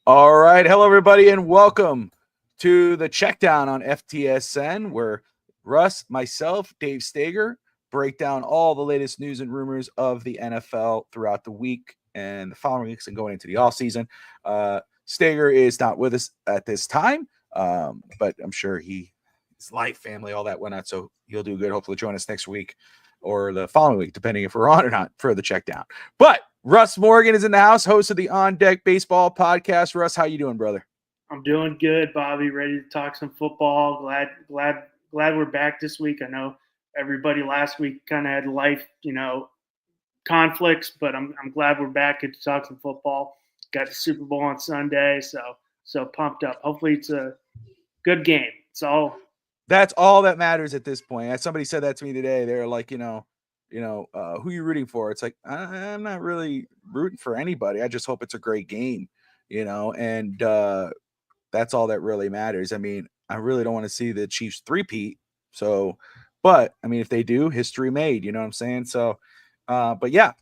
All right. Hello, everybody, and welcome to the Checkdown on FTSN, where Russ, myself, Dave Stager break down all the latest news and rumors of the NFL throughout the week and the following weeks and going into the offseason. Stager is not with us at this time, but I'm sure his life, family, all that whatnot, so he'll do good. Hopefully join us next week or the following week, depending if we're on or not for the Checkdown. But Russ Morgan is in the house, host of the On Deck Baseball podcast. Russ, how you doing, brother? I'm doing good, Bobby. Ready to talk some football. Glad we're back this week. I know everybody last week kind of had life, conflicts, but I'm glad we're back to talk some football. Got the Super Bowl on Sunday, so pumped up. Hopefully it's a good game. That's all that matters at this point. Somebody said that to me today. They're like, who you rooting for? It's like I'm not really rooting for anybody. I just hope it's a great game, and that's all that really matters. I mean, I really don't want to see the Chiefs three-peat. So, but I mean, if they do, history made. You know what I'm saying? So, but yeah,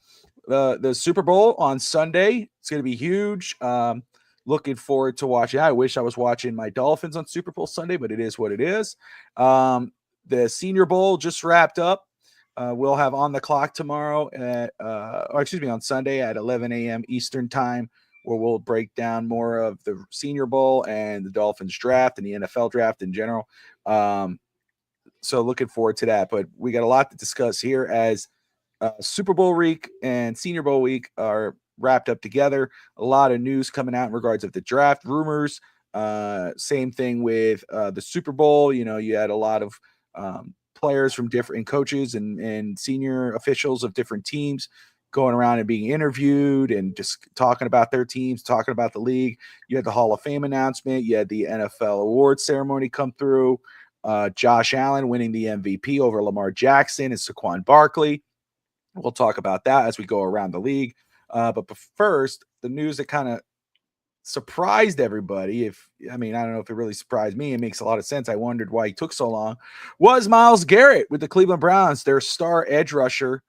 the Super Bowl on Sunday. It's going to be huge. Looking forward to watching. I wish I was watching my Dolphins on Super Bowl Sunday, but it is what it is. The Senior Bowl just wrapped up. We'll have On the Clock tomorrow on Sunday at 11 a.m. Eastern time, where we'll break down more of the Senior Bowl and the Dolphins draft and the NFL draft in general. So looking forward to that. But we got a lot to discuss here as Super Bowl week and Senior Bowl week are wrapped up together. A lot of news coming out in regards of the draft rumors. Same thing with the Super Bowl. You had a lot of players from different coaches and senior officials of different teams going around and being interviewed and just talking about their teams, talking about the league. You had the Hall of Fame announcement. You had the NFL awards ceremony come through. Josh Allen winning the MVP over Lamar Jackson and Saquon Barkley. We'll talk about that as we go around the league. But first, the news that kind of surprised everybody, I don't know if it really surprised me. It makes a lot of sense. I wondered why he took so long. Was Myles Garrett with the Cleveland Browns, their star edge rusher,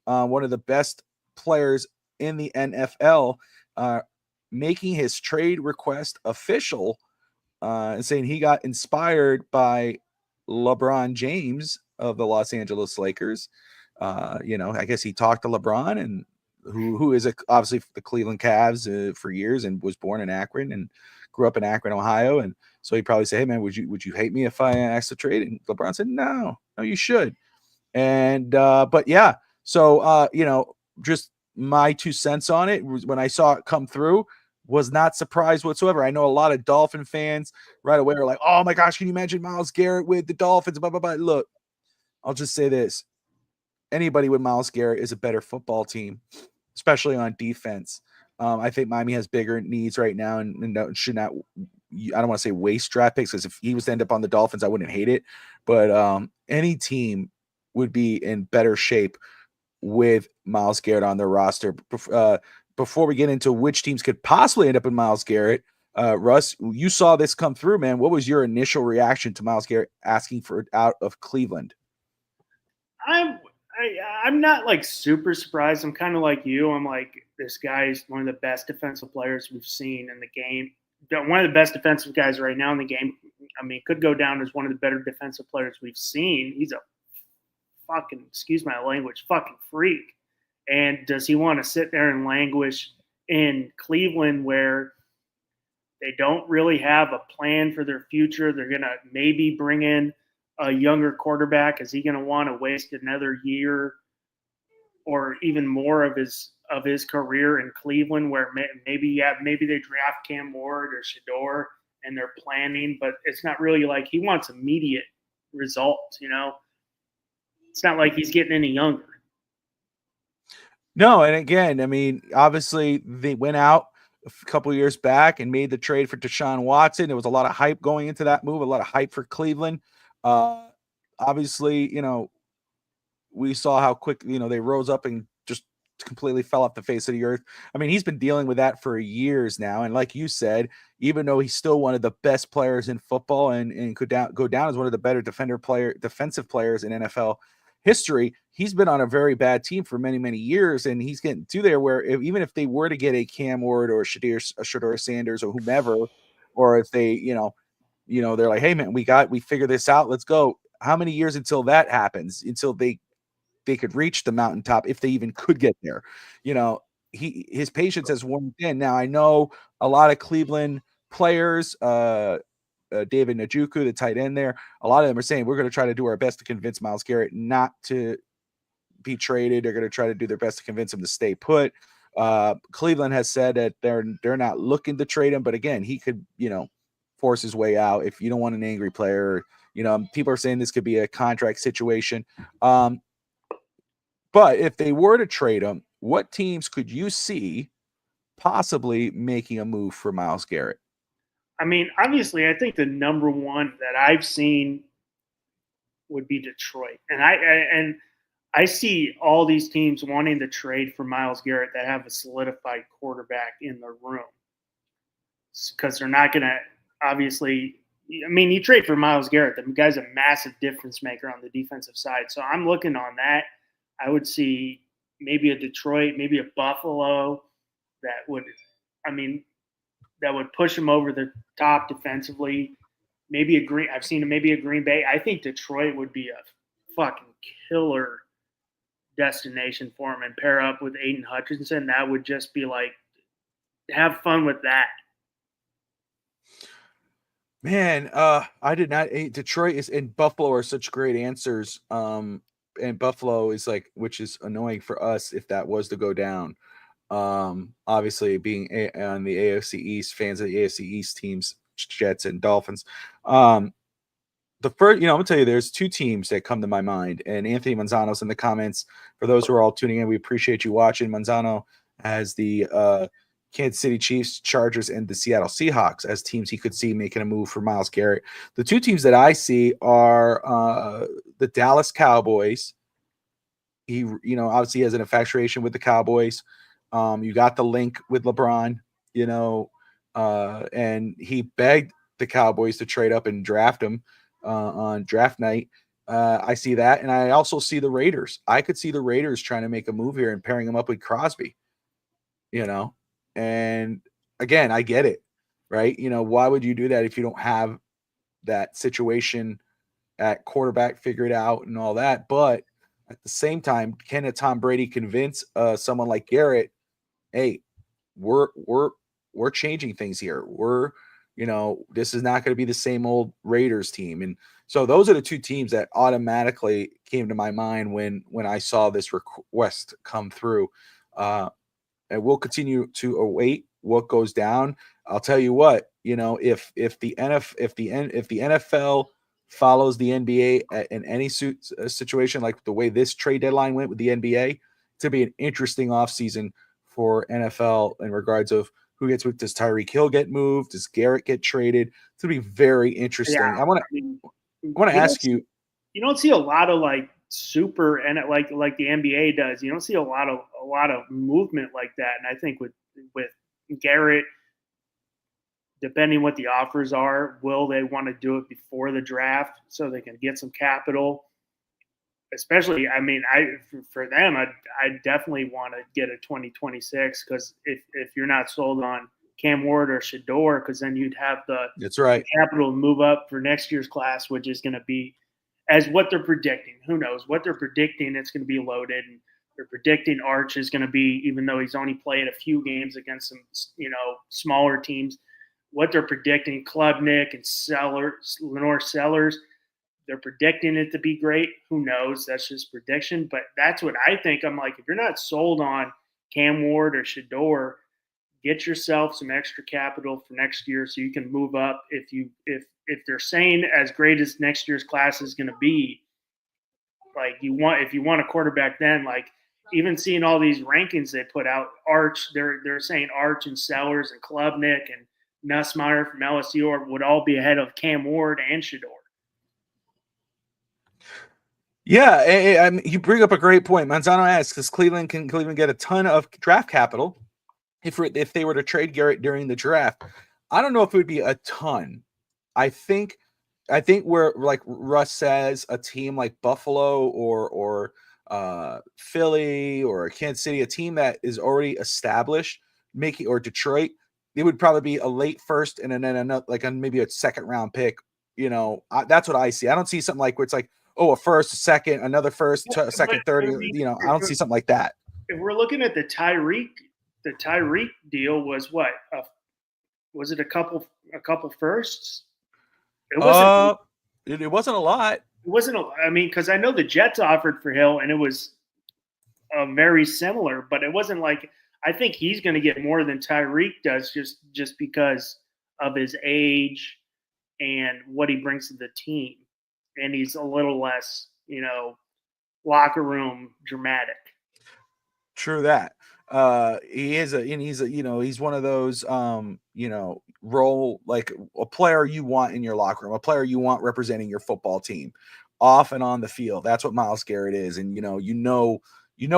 one of the best players in the NFL, making his trade request official and saying he got inspired by LeBron James of the Los Angeles Lakers. I guess he talked to LeBron, and who is obviously the Cleveland Cavs for years and was born in Akron and grew up in Akron, Ohio. And so he probably said, "Hey man, would you hate me if I asked to trade?" And LeBron said, "No, you should." And but yeah, so just my 2 cents on it was when I saw it come through. Was not surprised whatsoever. I know a lot of Dolphin fans right away are like, "Oh my gosh, can you imagine Myles Garrett with the Dolphins?" Blah blah blah. Look, I'll just say this: anybody with Myles Garrett is a better football team, especially on defense. I think Miami has bigger needs right now and should not. I don't want to say waste draft picks, because if he was to end up on the Dolphins, I wouldn't hate it. But any team would be in better shape with Myles Garrett on their roster. Before we get into which teams could possibly end up in Myles Garrett, Russ, you saw this come through, man. What was your initial reaction to Myles Garrett asking for out of Cleveland? I'm not like super surprised. I'm kind of like you. I'm like, this guy is one of the best defensive players we've seen in the game. One of the best defensive guys right now in the game. I mean, could go down as one of the better defensive players we've seen. He's a fucking, excuse my language, fucking freak. And does he want to sit there and languish in Cleveland where they don't really have a plan for their future? They're going to maybe bring in a younger quarterback. Is he going to want to waste another year or even more of his career in Cleveland, where maybe they draft Cam Ward or Shador and they're planning, but it's not really like he wants immediate results. It's not like he's getting any younger. No, and again, I mean, obviously they went out a couple of years back and made the trade for Deshaun Watson. There was a lot of hype going into that move, a lot of hype for Cleveland. Obviously, we saw how quick, they rose up and just completely fell off the face of the earth. I mean, he's been dealing with that for years now. And like you said, even though he's still one of the best players in football and could go down as one of the better defensive players in NFL history, he's been on a very bad team for many, many years, and he's getting to there where even if they were to get a Cam Ward or Shedeur Sanders or whomever, or if they, they're like, hey man, we figured this out, let's go. How many years until that happens? Until they could reach the mountaintop, if they even could get there. His patience has worn thin. Now I know a lot of Cleveland players, David Njoku, the tight end there, a lot of them are saying we're going to try to do our best to convince Myles Garrett not to be traded. They're going to try to do their best to convince him to stay put. Cleveland has said that they're not looking to trade him, but again, he could, force his way out if you don't want an angry player. People are saying this could be a contract situation. But if they were to trade him, what teams could you see possibly making a move for Myles Garrett? I mean, obviously, I think the number one that I've seen would be Detroit, and I see all these teams wanting to trade for Myles Garrett that have a solidified quarterback in the room, because they're not going to, obviously. I mean, you trade for Myles Garrett, the guy's a massive difference maker on the defensive side. So I'm looking on that. I would see maybe a Detroit, maybe a Buffalo that would push him over the top defensively. Maybe I've seen maybe a Green Bay. I think Detroit would be a fucking killer destination for him, and pair up with Aiden Hutchinson. That would just be like, have fun with that. Man, I did not. Detroit is and Buffalo are such great answers. And Buffalo is like, which is annoying for us if that was to go down. Obviously being on the AFC East, fans of the AFC East teams, Jets and Dolphins. The first, I'm gonna tell you, there's two teams that come to my mind, and Anthony Manzano's in the comments. For those who are all tuning in, we appreciate you watching. Manzano has the Kansas City Chiefs, Chargers, and the Seattle Seahawks as teams he could see making a move for Myles Garrett. The two teams that I see are the Dallas Cowboys. He, obviously has an infatuation with the Cowboys. You got the link with LeBron, and he begged the Cowboys to trade up and draft him on draft night. I see that, and I also see the Raiders. I could see the Raiders trying to make a move here and pairing him up with Crosby. And again, I get it, right? Why would you do that if you don't have that situation at quarterback figured out and all that? But at the same time, can a Tom Brady convince someone like Garrett, hey, we're changing things here. This is not going to be the same old Raiders team. And so those are the two teams that automatically came to my mind when I saw this request come through. And we'll continue to await what goes down. I'll tell you what, if the NFL follows the NBA in any situation like the way this trade deadline went with the NBA, it's gonna be an interesting offseason for NFL in regards of who gets moved. Does Tyreek Hill get moved? Does Garrett get traded? It's gonna be very interesting. Yeah, I want to ask you. You don't see a lot of like super and like the NBA does. You don't see a lot of movement like that. And I think with Garrett, depending what the offers are, will they want to do it before the draft so they can get some capital? Especially, I mean, for them, I definitely want to get a 2026, because if you're not sold on Cam Ward or Shedeur, because then you'd have That's right. capital to move up for next year's class, which is going to be, as what they're predicting. Who knows what they're predicting? It's going to be loaded, and they're predicting Arch is going to be, even though he's only played a few games against some smaller teams. What they're predicting, Klubnik and Lenore Sellers, they're predicting it to be great. Who knows? That's just prediction. But that's what I think. I'm like, if you're not sold on Cam Ward or Shedeur, get yourself some extra capital for next year so you can move up. If they're saying as great as next year's class is going to be, like if you want a quarterback, then like even seeing all these rankings they put out, Arch, they're saying Arch and Sellers and Klubnik and Nussmeier from LSU would all be ahead of Cam Ward and Shedeur. Yeah, I mean, you bring up a great point. Manzano asks, "Does Cleveland get a ton of draft capital if they were to trade Garrett during the draft?" I don't know if it would be a ton. I think I think where, like Russ says, a team like Buffalo or Philly or Kansas City, a team that is already established, making or Detroit, it would probably be a late first and then another like maybe a second round pick. That's what I see. I don't see something like where it's like, oh, a first, a second, another first, But second, third. I mean, I don't see something like that. if we're looking at the Tyreek deal was what? Was it a couple firsts? It wasn't. Uh, it wasn't a lot. It wasn't. I mean, because I know the Jets offered for Hill, and it was very similar, but it wasn't like I think he's going to get more than Tyreek does just because of his age and what he brings to the team, and he's a little less, locker room dramatic. True that. He's one of those role like a player you want in your locker room, a player you want representing your football team off and on the field. That's what Myles Garrett is. And you know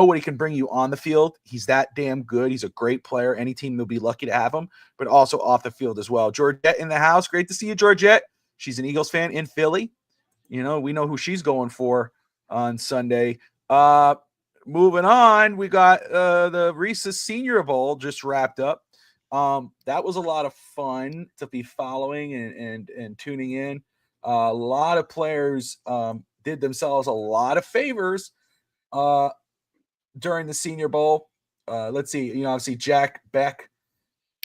what he can bring you on the field. He's that damn good. He's a great player. Any team will be lucky to have him, but also off the field as well. Georgette in the house. Great to see you, Georgette. She's an Eagles fan in Philly. We know who she's going for on Sunday. Moving on, we got the Reese's Senior Bowl just wrapped up. That was a lot of fun to be following and tuning in. A lot of players did themselves a lot of favors during the Senior Bowl. Let's see, obviously Jack Beck,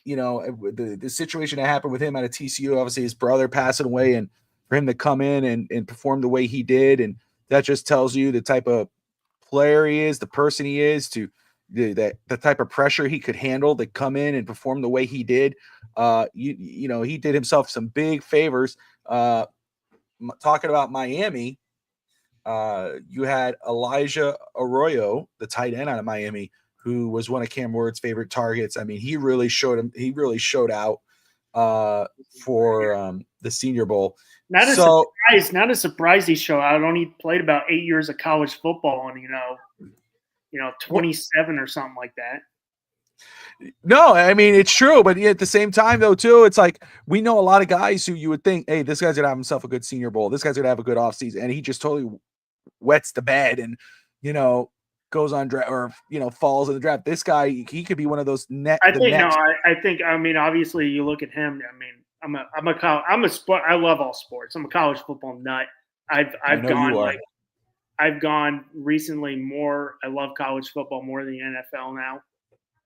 the situation that happened with him out of TCU, obviously his brother passing away, and for him to come in and perform the way he did, and that just tells you the type of player he is, the person he is, to the type of pressure he could handle to come in and perform the way he did. He did himself some big favors. Talking about Miami, you had Elijah Arroyo, the tight end out of Miami, who was one of Cam Ward's favorite targets. I mean, he really showed out for the Senior Bowl. Not a surprise he showed out. He played about 8 years of college football and 27 or something like that. No, I mean it's true, but at the same time though too, it's like we know a lot of guys who you would think, hey, this guy's gonna have himself a good Senior Bowl, this guy's gonna have a good offseason, and he just totally wets the bed and goes on draft or falls in the draft. This guy, he could be one of those I think obviously you look at him. I mean, I love all sports. I'm a college football nut. I've gone recently more. I love college football more than the NFL now,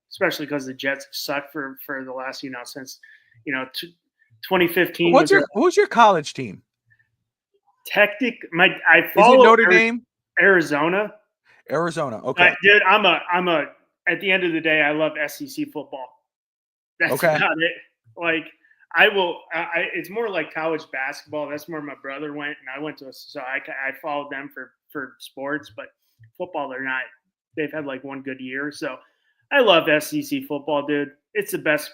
especially because the Jets suck for the last since 2015. Who's your college team? I follow Notre Dame, Arizona. Okay, dude, I'm a. At the end of the day, I love SEC football. That's about it. Like it's more like college basketball. That's where my brother went, and I went to. So I followed them for sports, but football they're not. They've had like one good year, so I love SEC football, dude. It's the best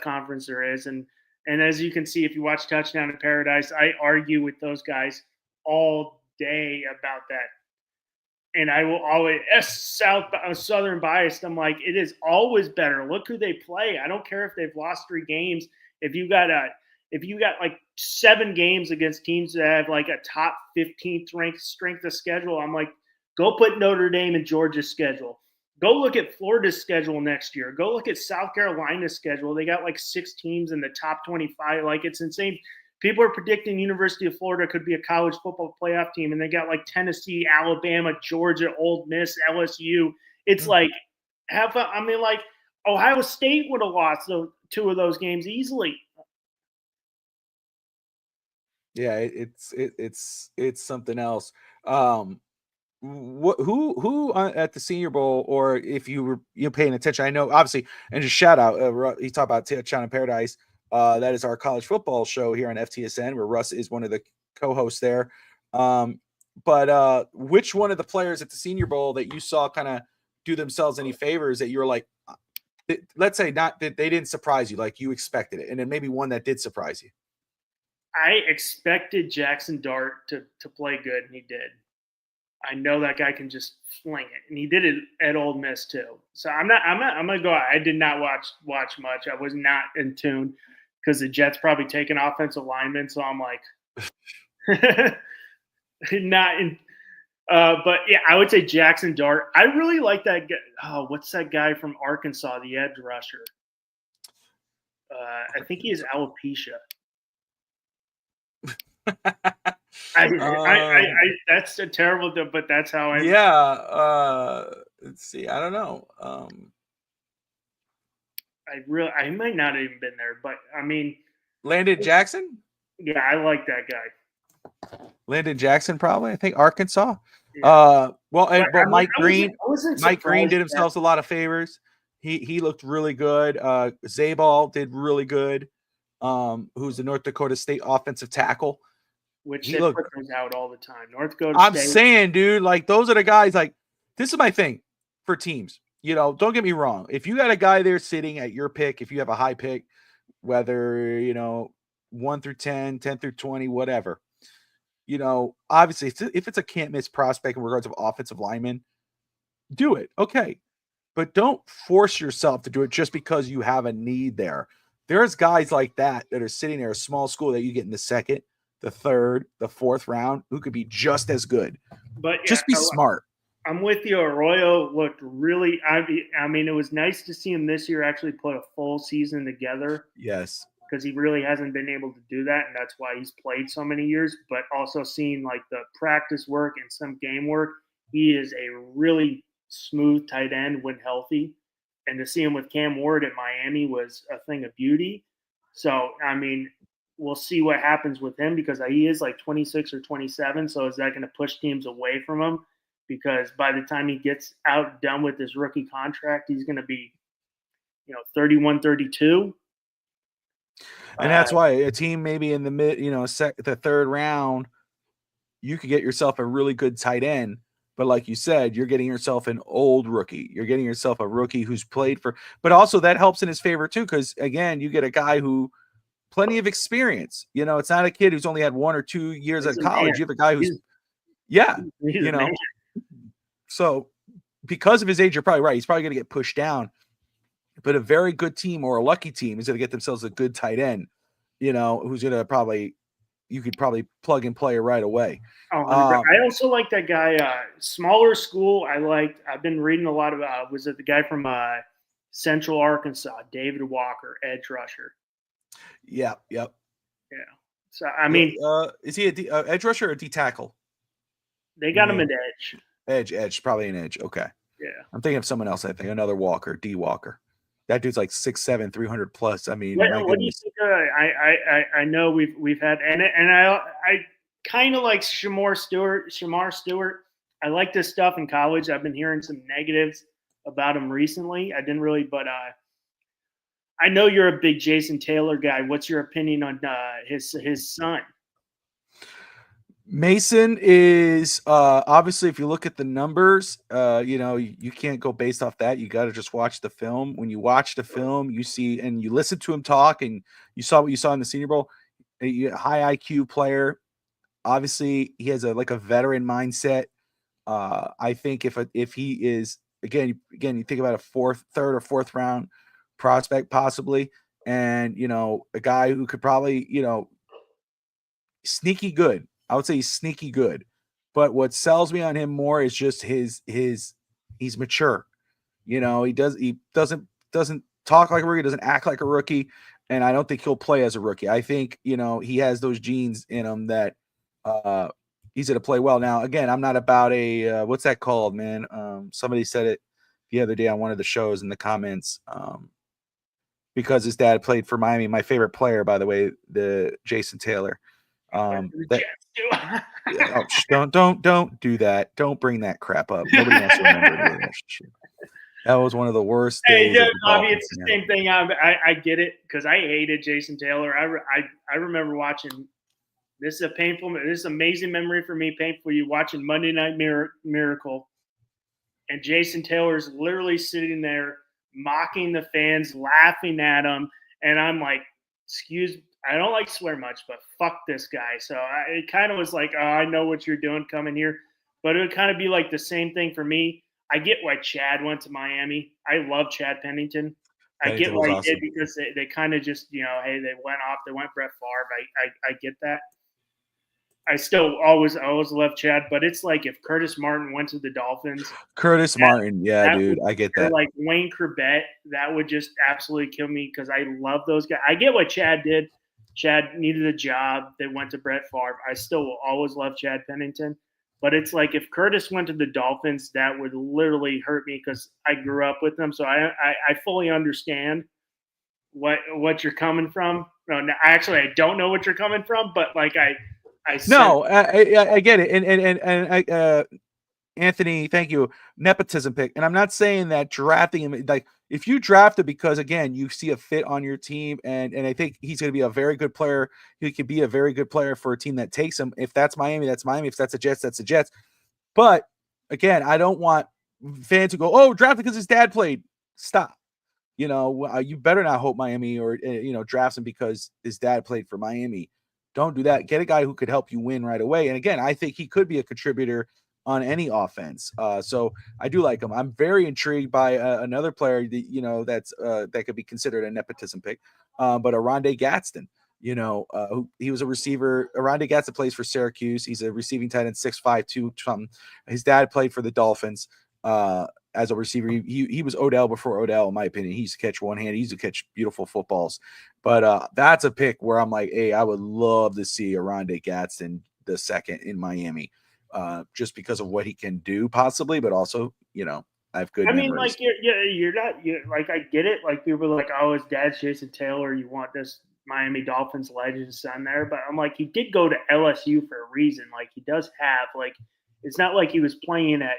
conference there is, and as you can see, if you watch Touchdown in Paradise, I argue with those guys all day about that. And I will always Southern biased. I'm like, it is always better. Look who they play. I don't care if they've lost 3 games. If you got like 7 games against teams that have like a top 15th ranked strength of schedule, I'm like, go put Notre Dame in Georgia's schedule. Go look at Florida's schedule next year. Go look at South Carolina's schedule. They got like 6 teams in the top 25. Like, it's insane. People are predicting University of Florida could be a college football playoff team, and they got like Tennessee, Alabama, Georgia, Ole Miss, LSU. It's like Ohio State would have lost 2 of those games easily. Yeah, it's something else. Who at the Senior Bowl, or if you were paying attention, I know obviously, and just shout out, you talk about Touchdown in Paradise. That is our college football show here on FTSN, where Russ is one of the co-hosts there. But which one of the players at the Senior Bowl that you saw kind of do themselves any favors that you were like, let's say not that they didn't surprise you, like you expected it, and then maybe one that did surprise you? I expected Jackson Dart to play good, and he did. I know that guy can just fling it, and he did it at Ole Miss too. So I'm gonna go. I did not watch much. I was not in tune because the Jets probably take an offensive lineman. So I'm like, Not in, but yeah, I would say Jackson Dart. I really like that guy. Oh, what's that guy from Arkansas, the edge rusher? I think he has alopecia. That's a terrible, but that's how I. Yeah. Let's see. I don't know. I might not have even been there, but I mean, Landon Jackson. yeah, I like that guy. Landon Jackson, probably. I think Arkansas. Yeah, Well, but but I mean, Mike Green. I wasn't Mike Green surprised did that himself a lot of favors. He looked really good. Zabal did really good. Who's the North Dakota State offensive tackle? which He they looked. put those out all the time. North Dakota I'm State. saying, dude, like those are the guys. Like this is my thing for teams. Don't get me wrong. If you got a guy there sitting at your pick, if you have a high pick, whether 1 through 10, 10 through 20, whatever. Obviously, if it's a can't miss prospect in regards of offensive linemen, do it. Okay. But don't force yourself to do it just because you have a need there. There's guys like that are sitting there, a small school that you get in the second, the third, the fourth round, who could be just as good. But yeah, Just be smart. I'm with you. Arroyo looked really. I mean, it was nice to see him this year actually put a full season together. Yes. Because he really hasn't been able to do that, and that's why he's played so many years. But also seeing like the practice work and some game work, he is a really smooth tight end when healthy. And to see him with Cam Ward at Miami was a thing of beauty. So I mean, we'll see what happens with him because he is like 26 or 27. So is that going to push teams away from him? Because by the time he gets out done with his rookie contract, he's going to be 31, 32. And that's why a team maybe in the the third round, you could get yourself a really good tight end. But like you said, you're getting yourself an old rookie. You're getting yourself a rookie who's played for, but also that helps in his favor too. Cause again, you get a guy who plenty of experience. It's not a kid who's only had 1 or 2 years He's at a college. man. You have a guy who's, He's a man. So because of his age, you're probably right. He's probably going to get pushed down. But a very good team or a lucky team is going to get themselves a good tight end, who's going to you could probably plug and play right away. Oh, I also like that guy. Smaller school. I've been reading a lot about. Was it the guy from Central Arkansas, David Walker, edge rusher? Yeah. Yep. Yeah. So I mean, is he a edge rusher or a D tackle? They got him at edge. Edge, probably an edge. Okay. Yeah. I'm thinking of someone else. I think another Walker, D Walker. That dude's like 6'7", 300 plus. I mean, what do you think? I know we've had and I kind of like Shamar Stewart. I like this stuff in college. I've been hearing some negatives about him recently. I didn't really, but I know you're a big Jason Taylor guy. What's your opinion on his son? Mason is obviously, if you look at the numbers, you can't go based off that. You got to just watch the film. When you watch the film, you see and you listen to him talk, and you saw what you saw in the Senior Bowl. A high IQ player. Obviously, he has a veteran mindset. I think if he is again, you think about a third or fourth round prospect possibly, and a guy who could probably sneaky good. I would say he's sneaky good. But what sells me on him more is just he's mature. He doesn't talk like a rookie, doesn't act like a rookie, and I don't think he'll play as a rookie. I think, he has those genes in him that he's going to play well. Now, again, I'm not about a what's that called, man? Somebody said it the other day on one of the shows in the comments. Because his dad played for Miami, my favorite player, by the way, the Jason Taylor. Don't do that. Don't bring that crap up. Nobody wants to remember the relationship. That was one of the worst days. Hey, Bobby, it's the same thing. I get it because I hated Jason Taylor. I remember watching. This is an amazing memory for me. Painful. You watching Monday Night Miracle, and Jason Taylor's literally sitting there mocking the fans, laughing at them, and I'm like, I don't like swear much, but fuck this guy. So it kind of was like, oh, I know what you're doing coming here. But it would kind of be like the same thing for me. I get why Chad went to Miami. I love Chad Pennington. I get why he did because they kind of just, hey, they went off. They went Brett Favre. I get that. I still always love Chad, but it's like if Curtis Martin went to the Dolphins, Curtis Martin, yeah, that dude, would, I get or that. like Wayne Corbett, that would just absolutely kill me because I love those guys. I get what Chad did. Chad needed a job. They went to Brett Favre. I still will always love Chad Pennington. But it's like if Curtis went to the Dolphins, that would literally hurt me because I grew up with them. So I fully understand what you're coming from. No, actually, I don't know what you're coming from, but like I sense. No, I get it, and Anthony, thank you. Nepotism pick. And I'm not saying that drafting him, like, if you draft it because, again, you see a fit on your team, and I think he's going to be a very good player. He could be a very good player for a team that takes him. If that's Miami, that's Miami. If that's the Jets, that's the Jets. But, again, I don't want fans to go, oh, draft because his dad played. Stop. You better not hope Miami or, drafts him because his dad played for Miami. Don't do that. Get a guy who could help you win right away. And again, I think he could be a contributor on any offense. So I do like him. I'm very intrigued by another player that could be considered a nepotism pick, but Aronde Gadsden. He was a receiver. Aronde Gadsden plays for Syracuse. He's a receiving tight end, 6'5", 2 something. His dad played for the Dolphins. As a receiver, he was Odell before Odell, in my opinion. He used to catch one hand. He used to catch beautiful footballs. But that's a pick where I'm like, hey, I would love to see Aronde Gadsden the second in Miami, just because of what he can do, possibly, but also, I have good I mean, memories. like you're not like I get it. Like people are like, oh, his dad's Jason Taylor. You want this Miami Dolphins legend son there, but I'm like, he did go to LSU for a reason. Like he does have like, it's not like he was playing at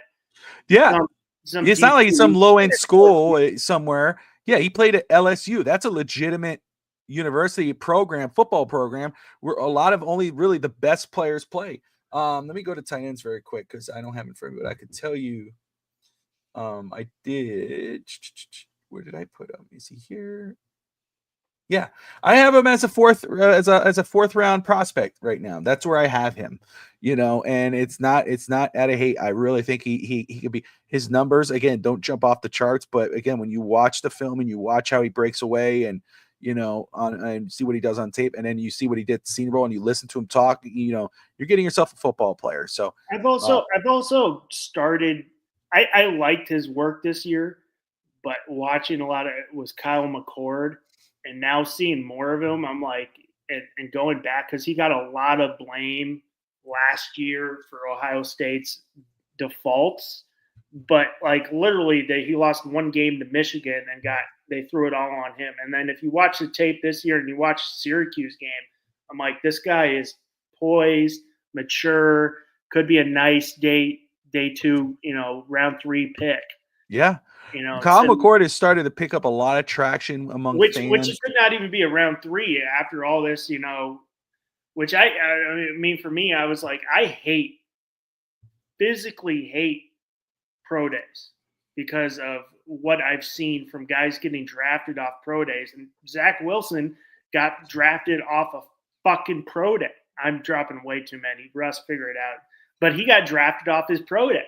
Yeah, some it's not like it's some D2 low end school somewhere. Yeah, he played at LSU. That's a legitimate university program, football program, where a lot of only really the best players play. Let me go to tight ends very quick because I don't have it in front of me, but I could tell you. I did. Where did I put him? Is he here? Yeah, I have him as a fourth round prospect right now. That's where I have him, and it's not out of hate. I really think he could be. His numbers, again, don't jump off the charts, but again, when you watch the film and you watch how he breaks away and and see what he does on tape, and then you see what he did at Senior Bowl and you listen to him talk, you're getting yourself a football player. So I've also started. I liked his work this year, but watching a lot of it was Kyle McCord, and now seeing more of him, I'm like, and going back because he got a lot of blame last year for Ohio State's defaults, but like literally, he lost one game to Michigan and they threw it all on him. And then if you watch the tape this year and you watch Syracuse game, I'm like, this guy is poised, mature, could be a nice day two, round 3 pick. yeah, Kyle So, McCord has started to pick up a lot of traction among which fans. could not even be a round 3 after all this, which I mean, for me, I was like, I physically hate pro days because of what I've seen from guys getting drafted off pro days. And Zach Wilson got drafted off a fucking pro day. I'm dropping way too many. Russ, figure it out. But he got drafted off his pro day.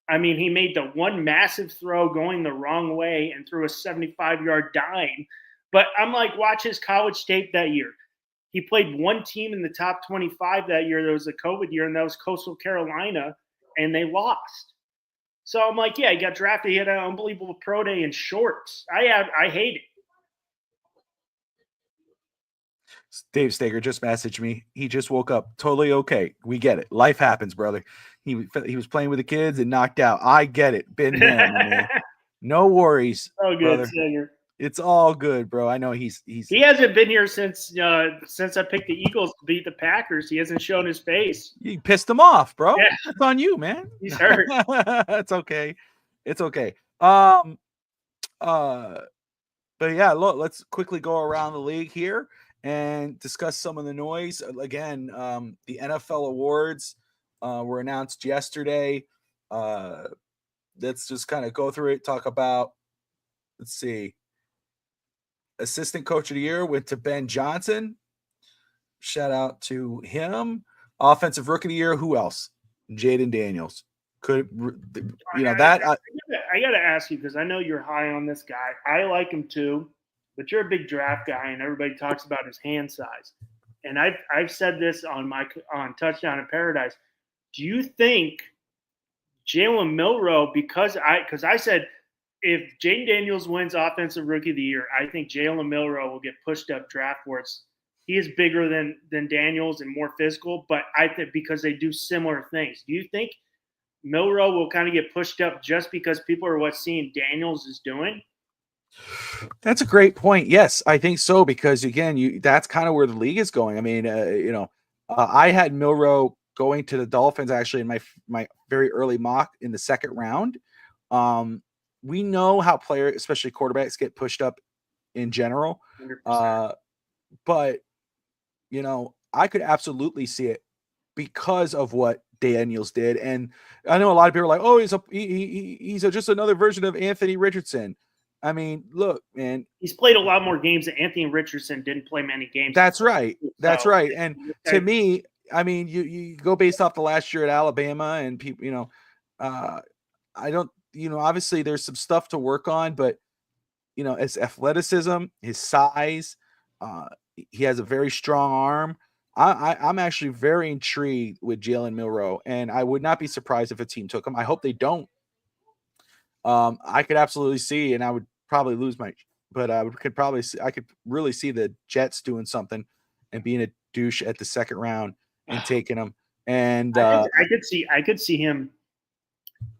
I mean, he made the one massive throw going the wrong way and threw a 75-yard dime. But I'm like, watch his college tape that year. He played one team in the top 25 that year. There was a COVID year, and that was Coastal Carolina, and they lost. So I'm like, yeah, he got drafted. He had an unbelievable pro day in shorts. I hate it. Dave Stager just messaged me. He just woke up. Totally okay. We get it. Life happens, brother. He was playing with the kids and knocked out. I get it. Been there, my man. No worries, Oh, good, brother. Singer. It's all good, bro. I know he hasn't been here since I picked the Eagles to beat the Packers. He hasn't shown his face. You pissed him off, bro. Yeah. That's on you, man. He's hurt. It's okay. It's okay. But yeah, look, let's quickly go around the league here and discuss some of the noise. Again, the NFL awards were announced yesterday. Let's just kind of go through it, talk about, let's see. Assistant Coach of the Year went to Ben Johnson. Shout out to him. Offensive Rookie of the Year, who else? Jaden Daniels. Could that? I got to ask you because I know you're high on this guy. I like him too, but you're a big draft guy, and everybody talks about his hand size. and I've said this on Touchdown in Paradise. Do you think Jalen Milroe, because I said if Jaden Daniels wins Offensive Rookie of the Year, I think Jalen Milroe will get pushed up draft boards. He is bigger than Daniels and more physical, but I think because they do similar things. Do you think Milroe will kind of get pushed up just because people are seeing Daniels is doing? That's a great point. Yes, I think so, because again, that's kind of where the league is going. I mean, I had Milroe going to the Dolphins actually in my very early mock in the second round. We know how players, especially quarterbacks, get pushed up in general. 100%. But I could absolutely see it because of what Daniels did. And I know a lot of people are like, "Oh, he's just another version of Anthony Richardson." I mean, look, man, he's played a lot more games than Anthony Richardson didn't play many games. That's right. That's right. And to me, I mean, you go based off the last year at Alabama, and people, I don't, obviously there's some stuff to work on, but his athleticism, his size, he has a very strong arm. I'm actually very intrigued with Jalen Milroe, and I would not be surprised if a team took him. I hope they don't. I could absolutely see, and I would probably lose but I could really see the Jets doing something and being a douche at the second round and taking him. And I could see him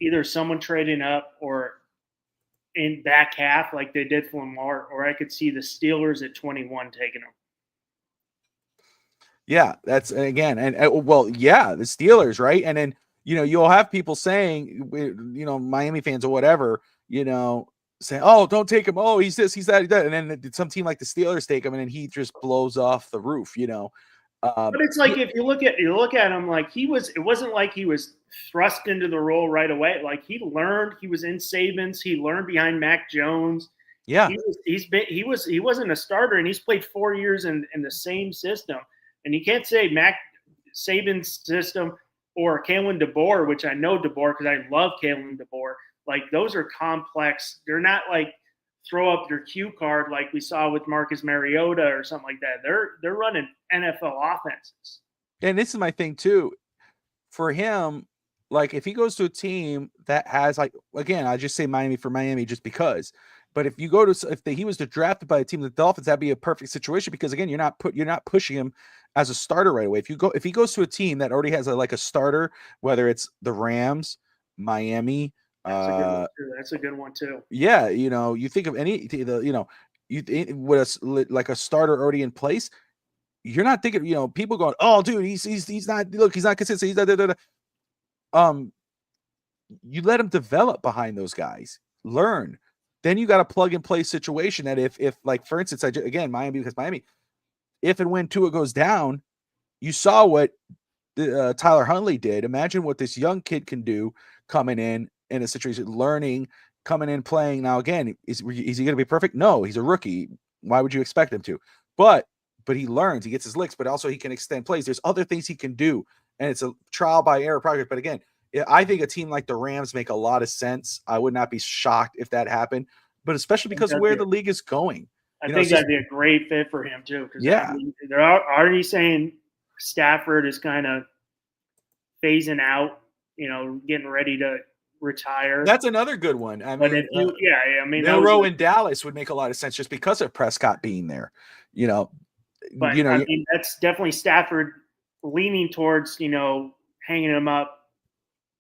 either someone trading up or in back half like they did for Lamar, or I could see the Steelers at 21 taking him. Yeah, that's again, and the Steelers, right? And then you'll have people saying, Miami fans or whatever, saying, "Oh, don't take him. Oh, he's this, he's that, and then some team like the Steelers take him, and then he just blows off the roof, But it's like if you look at him, like it wasn't like he was thrust into the role right away. Like he learned, he was in Saban's, he learned behind Mac Jones. Yeah, he wasn't a starter, and he's played 4 years in the same system. And you can't say Saban's system or Kalen DeBoer, which I know DeBoer because I love Kalen DeBoer. Like those are complex. They're not like throw up your cue card like we saw with Marcus Mariota or something like that. They're running NFL offenses. And this is my thing too. For him, like if he goes to a team that has again, I just say Miami for Miami just because. But if you go to he was drafted by a team, the Dolphins, that'd be a perfect situation because again, you're not pushing him as a starter right away. If he goes to a team that already has a starter, whether it's the Rams, Miami, that's a good one too. Yeah, you think of any with a starter already in place, you're not thinking, people going, "Oh, dude, he's not consistent. He's not." You let him develop behind those guys, learn. Then you got a plug and play situation that if like for instance, Miami, if and when Tua goes down, you saw what Tyler Huntley did. Imagine what this young kid can do coming in a situation, learning, coming in, playing. Now again, is he going to be perfect? No, he's a rookie. Why would you expect him to? But he learns, he gets his licks, but also he can extend plays. There's other things he can do, and it's a trial by error project. But again, I think a team like the Rams make a lot of sense. I would not be shocked if that happened, but especially because of where the league is going. I think that'd be a great fit for him too. Because yeah, they're already saying Stafford is kind of phasing out, getting ready to retire. That's another good one. I mean, Milroe in Dallas would make a lot of sense just because of Prescott being there. But I mean, that's definitely Stafford leaning towards hanging him up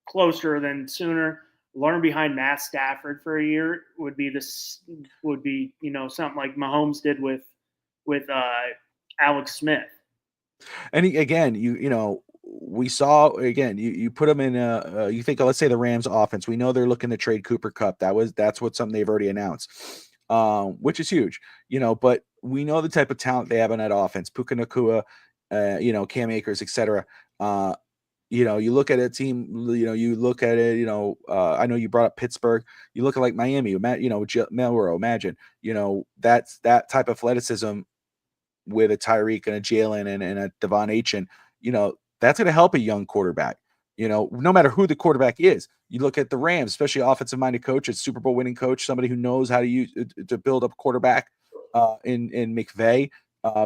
closer than sooner. Learn behind Matt Stafford for a year would be something like Mahomes did with Alex Smith. And again, we saw again. You put them in. You think, let's say the Rams offense. We know they're looking to trade Cooper Kupp. That's something they've already announced, which is huge. But we know the type of talent they have in that offense. Puka Nacua, Cam Akers, etc. You look at a team. You look at it. I know you brought up Pittsburgh. You look at like Miami. Milroe. Imagine. That's that type of athleticism with a Tyreek and a Jalen and a Devon Achane. That's going to help a young quarterback, no matter who the quarterback is. You look at the Rams, especially offensive-minded coach, a Super Bowl winning coach, somebody who knows how to build up quarterback in McVay.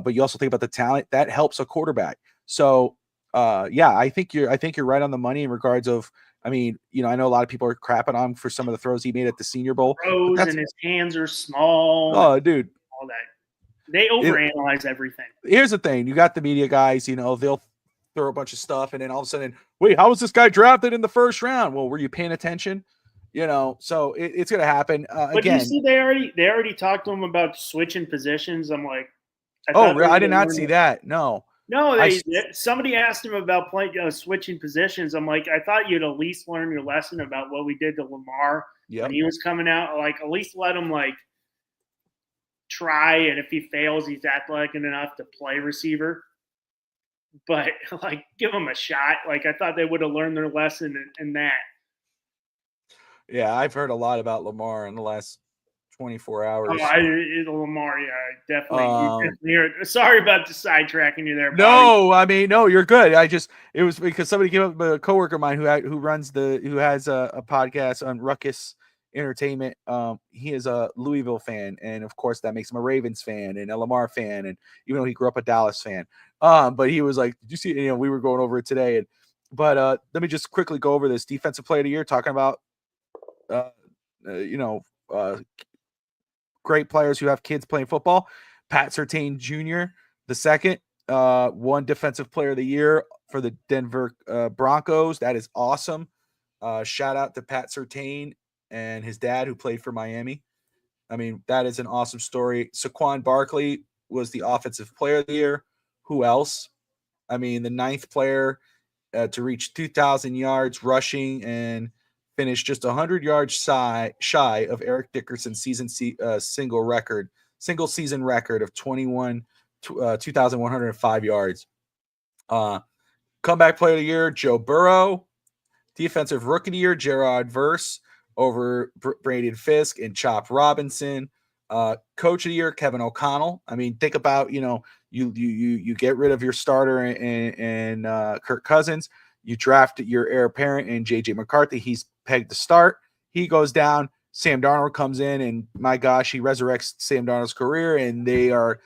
but you also think about the talent that helps a quarterback. So, yeah, I think you're right on the money in regards of. I mean, I know a lot of people are crapping on him for some of the throws he made at the Senior Bowl, but Throws that's and his hands are small and oh, dude. all that. They overanalyze everything. Here's the thing: you got the media guys. They'll throw a bunch of stuff, and then all of a sudden, wait, how was this guy drafted in the first round? Well, were you paying attention? So it's gonna happen But you again. see, they already talked to him about switching positions. I'm like, I did not see that. No, No, somebody asked him about playing switching positions. I'm like, I thought you'd at least learn your lesson about what we did to Lamar when he was coming out. Like, at least let him try, and if he fails, he's athletic enough to play receiver. But give him a shot. I thought they would have learned their lesson in that. Yeah, I've heard a lot about Lamar in the last 24 hours. Lamar, yeah, definitely. Sorry about the sidetracking you there, Bobby. No, I mean, no, you're good. It was because somebody came up, a coworker of mine who has a podcast on Ruckus Entertainment. He is a Louisville fan, and of course that makes him a Ravens fan and a Lamar fan, and even though he grew up a Dallas fan. But he was like, did you see, we were going over it today, but let me just quickly go over this defensive player of the year, talking about great players who have kids playing football. Pat Surtain Jr., the second, won defensive player of the year for the Denver Broncos. That is awesome. Shout out to Pat Surtain and his dad who played for Miami. I mean, that is an awesome story. Saquon Barkley was the offensive player of the year. Who else? I mean, the ninth player to reach 2,000 yards rushing and finish just 100 yards shy of Eric Dickerson's single season record of 2,105 yards. Comeback player of the year, Joe Burrow. Defensive rookie of the year, Gerard Verse over Braden Fisk and Chop Robinson. Coach of the year, Kevin O'Connell. I mean, think about, you get rid of your starter and Kirk Cousins. You draft your heir apparent in J.J. McCarthy. He's pegged to start. He goes down. Sam Darnold comes in, and my gosh, he resurrects Sam Darnold's career, and they're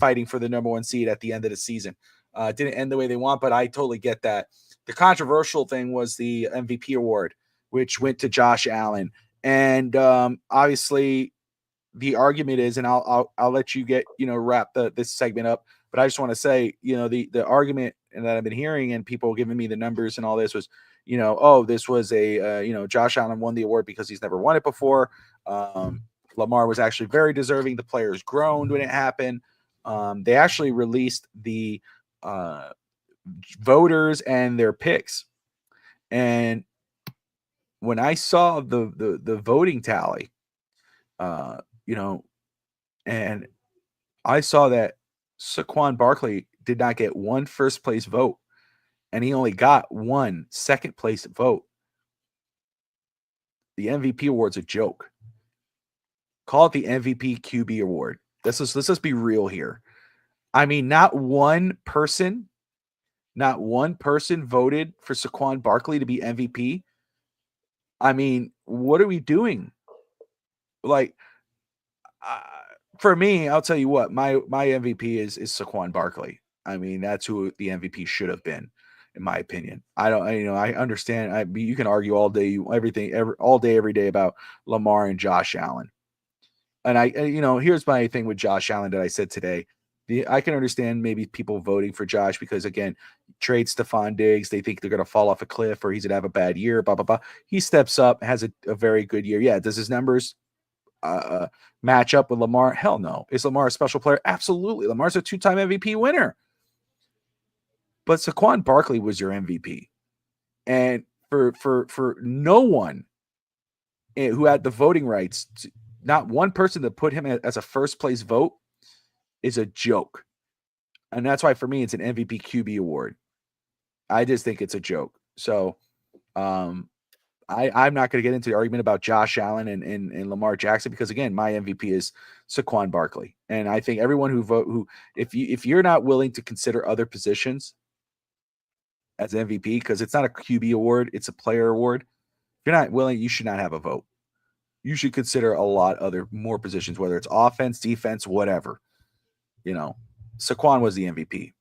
fighting for the number one seed at the end of the season. Didn't end the way they want, but I totally get that. The controversial thing was the MVP award, which went to Josh Allen, and obviously the argument is, and I'll let you get wrap this segment up, but I just want to say, the argument that I've been hearing and people giving me the numbers and all this was, this was a Josh Allen won the award because he's never won it before. Lamar was actually very deserving. The players groaned when it happened. They actually released the voters and their picks, and when I saw the voting tally, and I saw that Saquon Barkley did not get one first place vote, and he only got one second place vote. The MVP award's a joke. Call it the MVP QB award. Let's just be real here. I mean, not one person voted for Saquon Barkley to be MVP. I mean, what are we doing? For me, I'll tell you what, my MVP is Saquon Barkley. I mean, that's who the MVP should have been, in my opinion. I understand. You can argue all day, all day, every day about Lamar and Josh Allen. And here's my thing with Josh Allen that I said today. I can understand maybe people voting for Josh because, again, trade Stephon Diggs. They think they're going to fall off a cliff or he's going to have a bad year, blah, blah, blah. He steps up, has a very good year. Yeah, does his numbers match up with Lamar? Hell no. Is Lamar a special player? Absolutely. Lamar's a 2-time MVP winner. But Saquon Barkley was your MVP. And for no one who had the voting rights, not one person to put him as a first place vote is a joke. And that's why for me it's an MVP QB award. I just think it's a joke. So I'm not going to get into the argument about Josh Allen and Lamar Jackson because, again, my MVP is Saquon Barkley. And I think everyone if you're not willing to consider other positions as MVP, because it's not a QB award, it's a player award. If you're not willing, you should not have a vote. You should consider a lot more positions, whether it's offense, defense, whatever. Saquon was the MVP.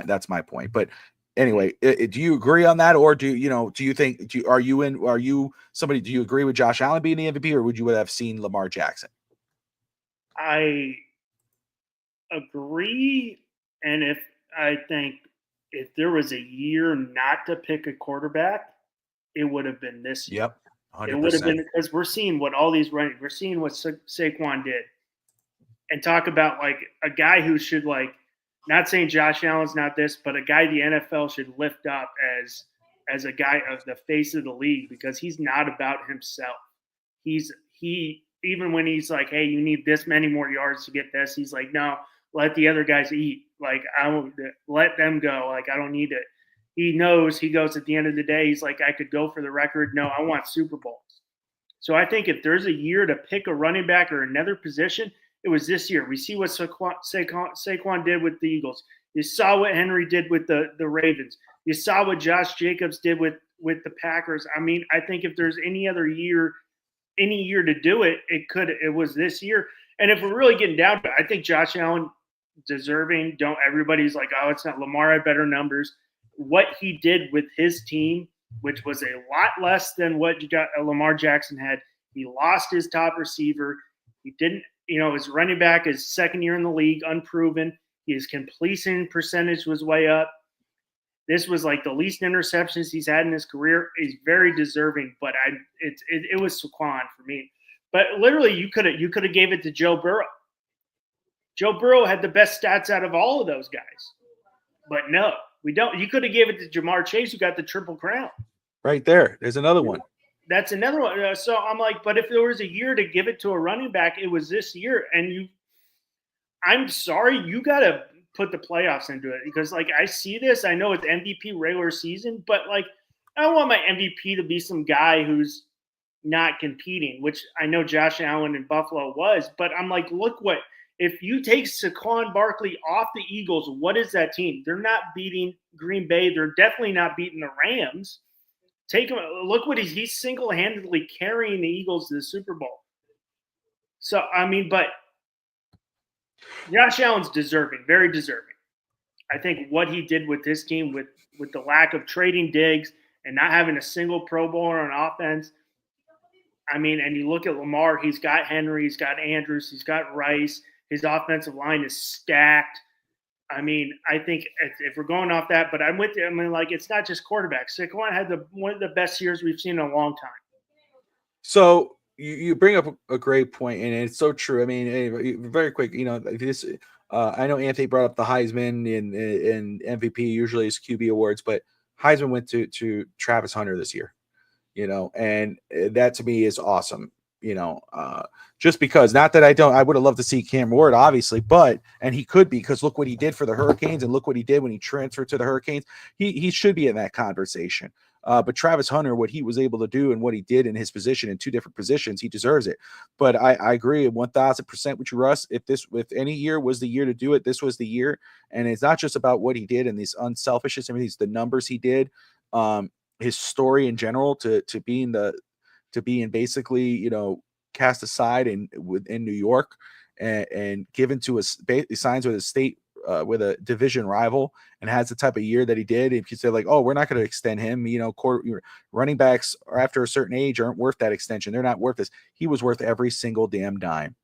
That's my point. But anyway, do you agree on that, or do you think are you somebody? Do you agree with Josh Allen being the MVP, or would you have seen Lamar Jackson? I agree, and I think if there was a year not to pick a quarterback, it would have been this year. Yep, It would have 100%. been because we're seeing what all these running, we're seeing what Saquon did, and talk about like a guy who should not saying Josh Allen's not this, but a guy the NFL should lift up as a guy of the face of the league because he's not about himself. He even when he's like, hey, you need this many more yards to get this, he's like, no, let the other guys eat. Like I won't let them go. Like I don't need it. He knows he goes at the end of the day, he's like, I could go for the record. No, I want Super Bowls. So I think if there's a year to pick a running back or another position, it was this year. We see what Saquon did with the Eagles. You saw what Henry did with the Ravens. You saw what Josh Jacobs did with the Packers. I mean, I think if there's any year to do it, it was this year. And if we're really getting down to it, I think Josh Allen deserving. Don't everybody's like, oh, it's not Lamar had better numbers. What he did with his team, which was a lot less than what Lamar Jackson had. He lost his top receiver. He didn't, his running back is second year in the league, unproven. His completion percentage was way up. This was like the least interceptions he's had in his career. He's very deserving, but it was Saquon for me. But literally, you could have gave it to Joe Burrow. Joe Burrow had the best stats out of all of those guys, but no, we don't. You could have gave it to Jamar Chase, who got the Triple Crown. Right there. There's another one. That's another one. So I'm like, but if there was a year to give it to a running back, it was this year. And I'm sorry, you got to put the playoffs into it because, like, I see this. I know it's MVP regular season, but, like, I don't want my MVP to be some guy who's not competing, which I know Josh Allen in Buffalo was. But I'm like, look what – if you take Saquon Barkley off the Eagles, what is that team? They're not beating Green Bay. They're definitely not beating the Rams. Take him. Look what he's single-handedly carrying the Eagles to the Super Bowl. So, I mean, but Josh Allen's deserving, very deserving. I think what he did with this team with the lack of trading Diggs and not having a single Pro Bowler on offense, I mean, and you look at Lamar, he's got Henry, he's got Andrews, he's got Rice. His offensive line is stacked. I mean, I think if we're going off that, but I'm with you. I mean, like, it's not just quarterbacks. Saquon had one of the best years we've seen in a long time. So you bring up a great point, and it's so true. I mean, very quick, this. I know Anthony brought up the Heisman and MVP usually is QB awards, but Heisman went to Travis Hunter this year. And that to me is awesome. Just because not that I would have loved to see Cam Ward, obviously, and he could be because look what he did for the Hurricanes and look what he did when he transferred to the Hurricanes. He should be in that conversation. But Travis Hunter, what he was able to do and what he did in his position in two different positions, he deserves it. But I agree 1000% with you, Russ. If any year was the year to do it, this was the year. And it's not just about what he did and these unselfishness. I mean, the numbers he did, his story in general to being basically, cast aside in New York and given to us, signs with a state, with a division rival and has the type of year that he did. If you say like, oh, we're not going to extend him, running backs are after a certain age aren't worth that extension. They're not worth this. He was worth every single damn dime.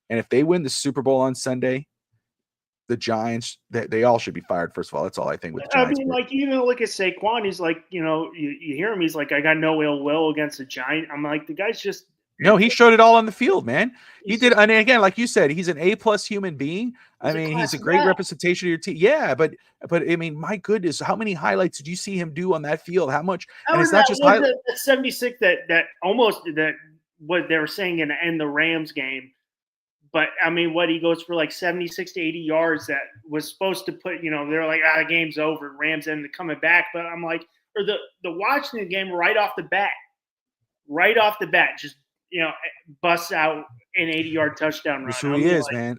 And if they win the Super Bowl on Sunday, the Giants, they all should be fired. First of all, that's all I think with the Giants. I mean, like, even look at Saquon. He's like, you hear him. He's like, I got no ill will against the Giant. I'm like, the guy's just. No, he showed it all on the field, man. He did. And again, like you said, he's an A+ human being. I mean, he's a great representation of your team. Yeah, but I mean, my goodness, how many highlights did you see him do on that field? How much? And it's not just highlights. 76 that what they were saying in the Rams game. But I mean, what he goes for like 76 to 80 yards that was supposed to put, they're like, the game's over. Rams ended up coming back. But I'm like, or the watching the game right off the bat, just, busts out an 80-yard touchdown run. That's who he is, man.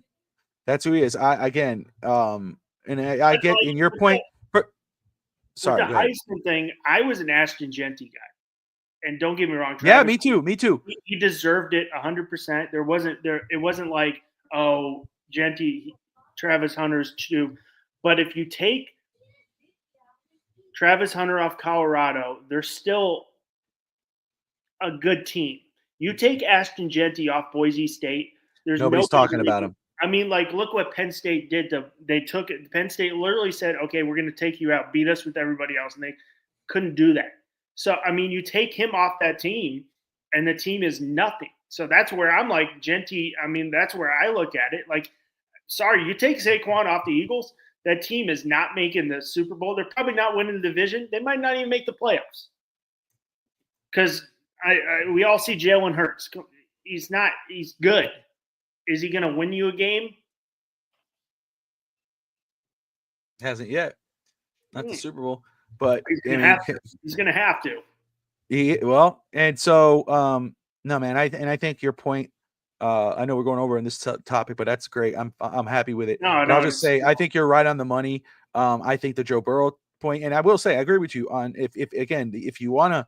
That's who he is. I get in your point. Sorry. With the Heisman thing, I was an Ashton Jeanty guy. And don't get me wrong. Travis, yeah, me too. He deserved it 100%. It wasn't like, oh, Travis Hunter's too. But if you take Travis Hunter off Colorado, they're still a good team. You take Ashton Genty off Boise State, there's Nobody's nobody talking that they about can. him. I mean, like, look what Penn State did. They took it. Penn State literally said, "Okay, we're going to take you out, beat us with everybody else," and they couldn't do that. So, I mean, you take him off that team, and the team is nothing. So that's where I'm like, Genty. I mean, that's where I look at it. Like, sorry, you take Saquon off the Eagles, that team is not making the Super Bowl. They're probably not winning the division. They might not even make the playoffs because we all see Jalen Hurts. He's not. He's good. Is he going to win you a game? Hasn't yet. Not the Super Bowl, but he's going to have to. Well, and so no, man. I think your point. I know we're going over in this topic, but that's great. I'm happy with it. No, I'll just say I think you're right on the money. I think the Joe Burrow point, and I will say I agree with you on if you want to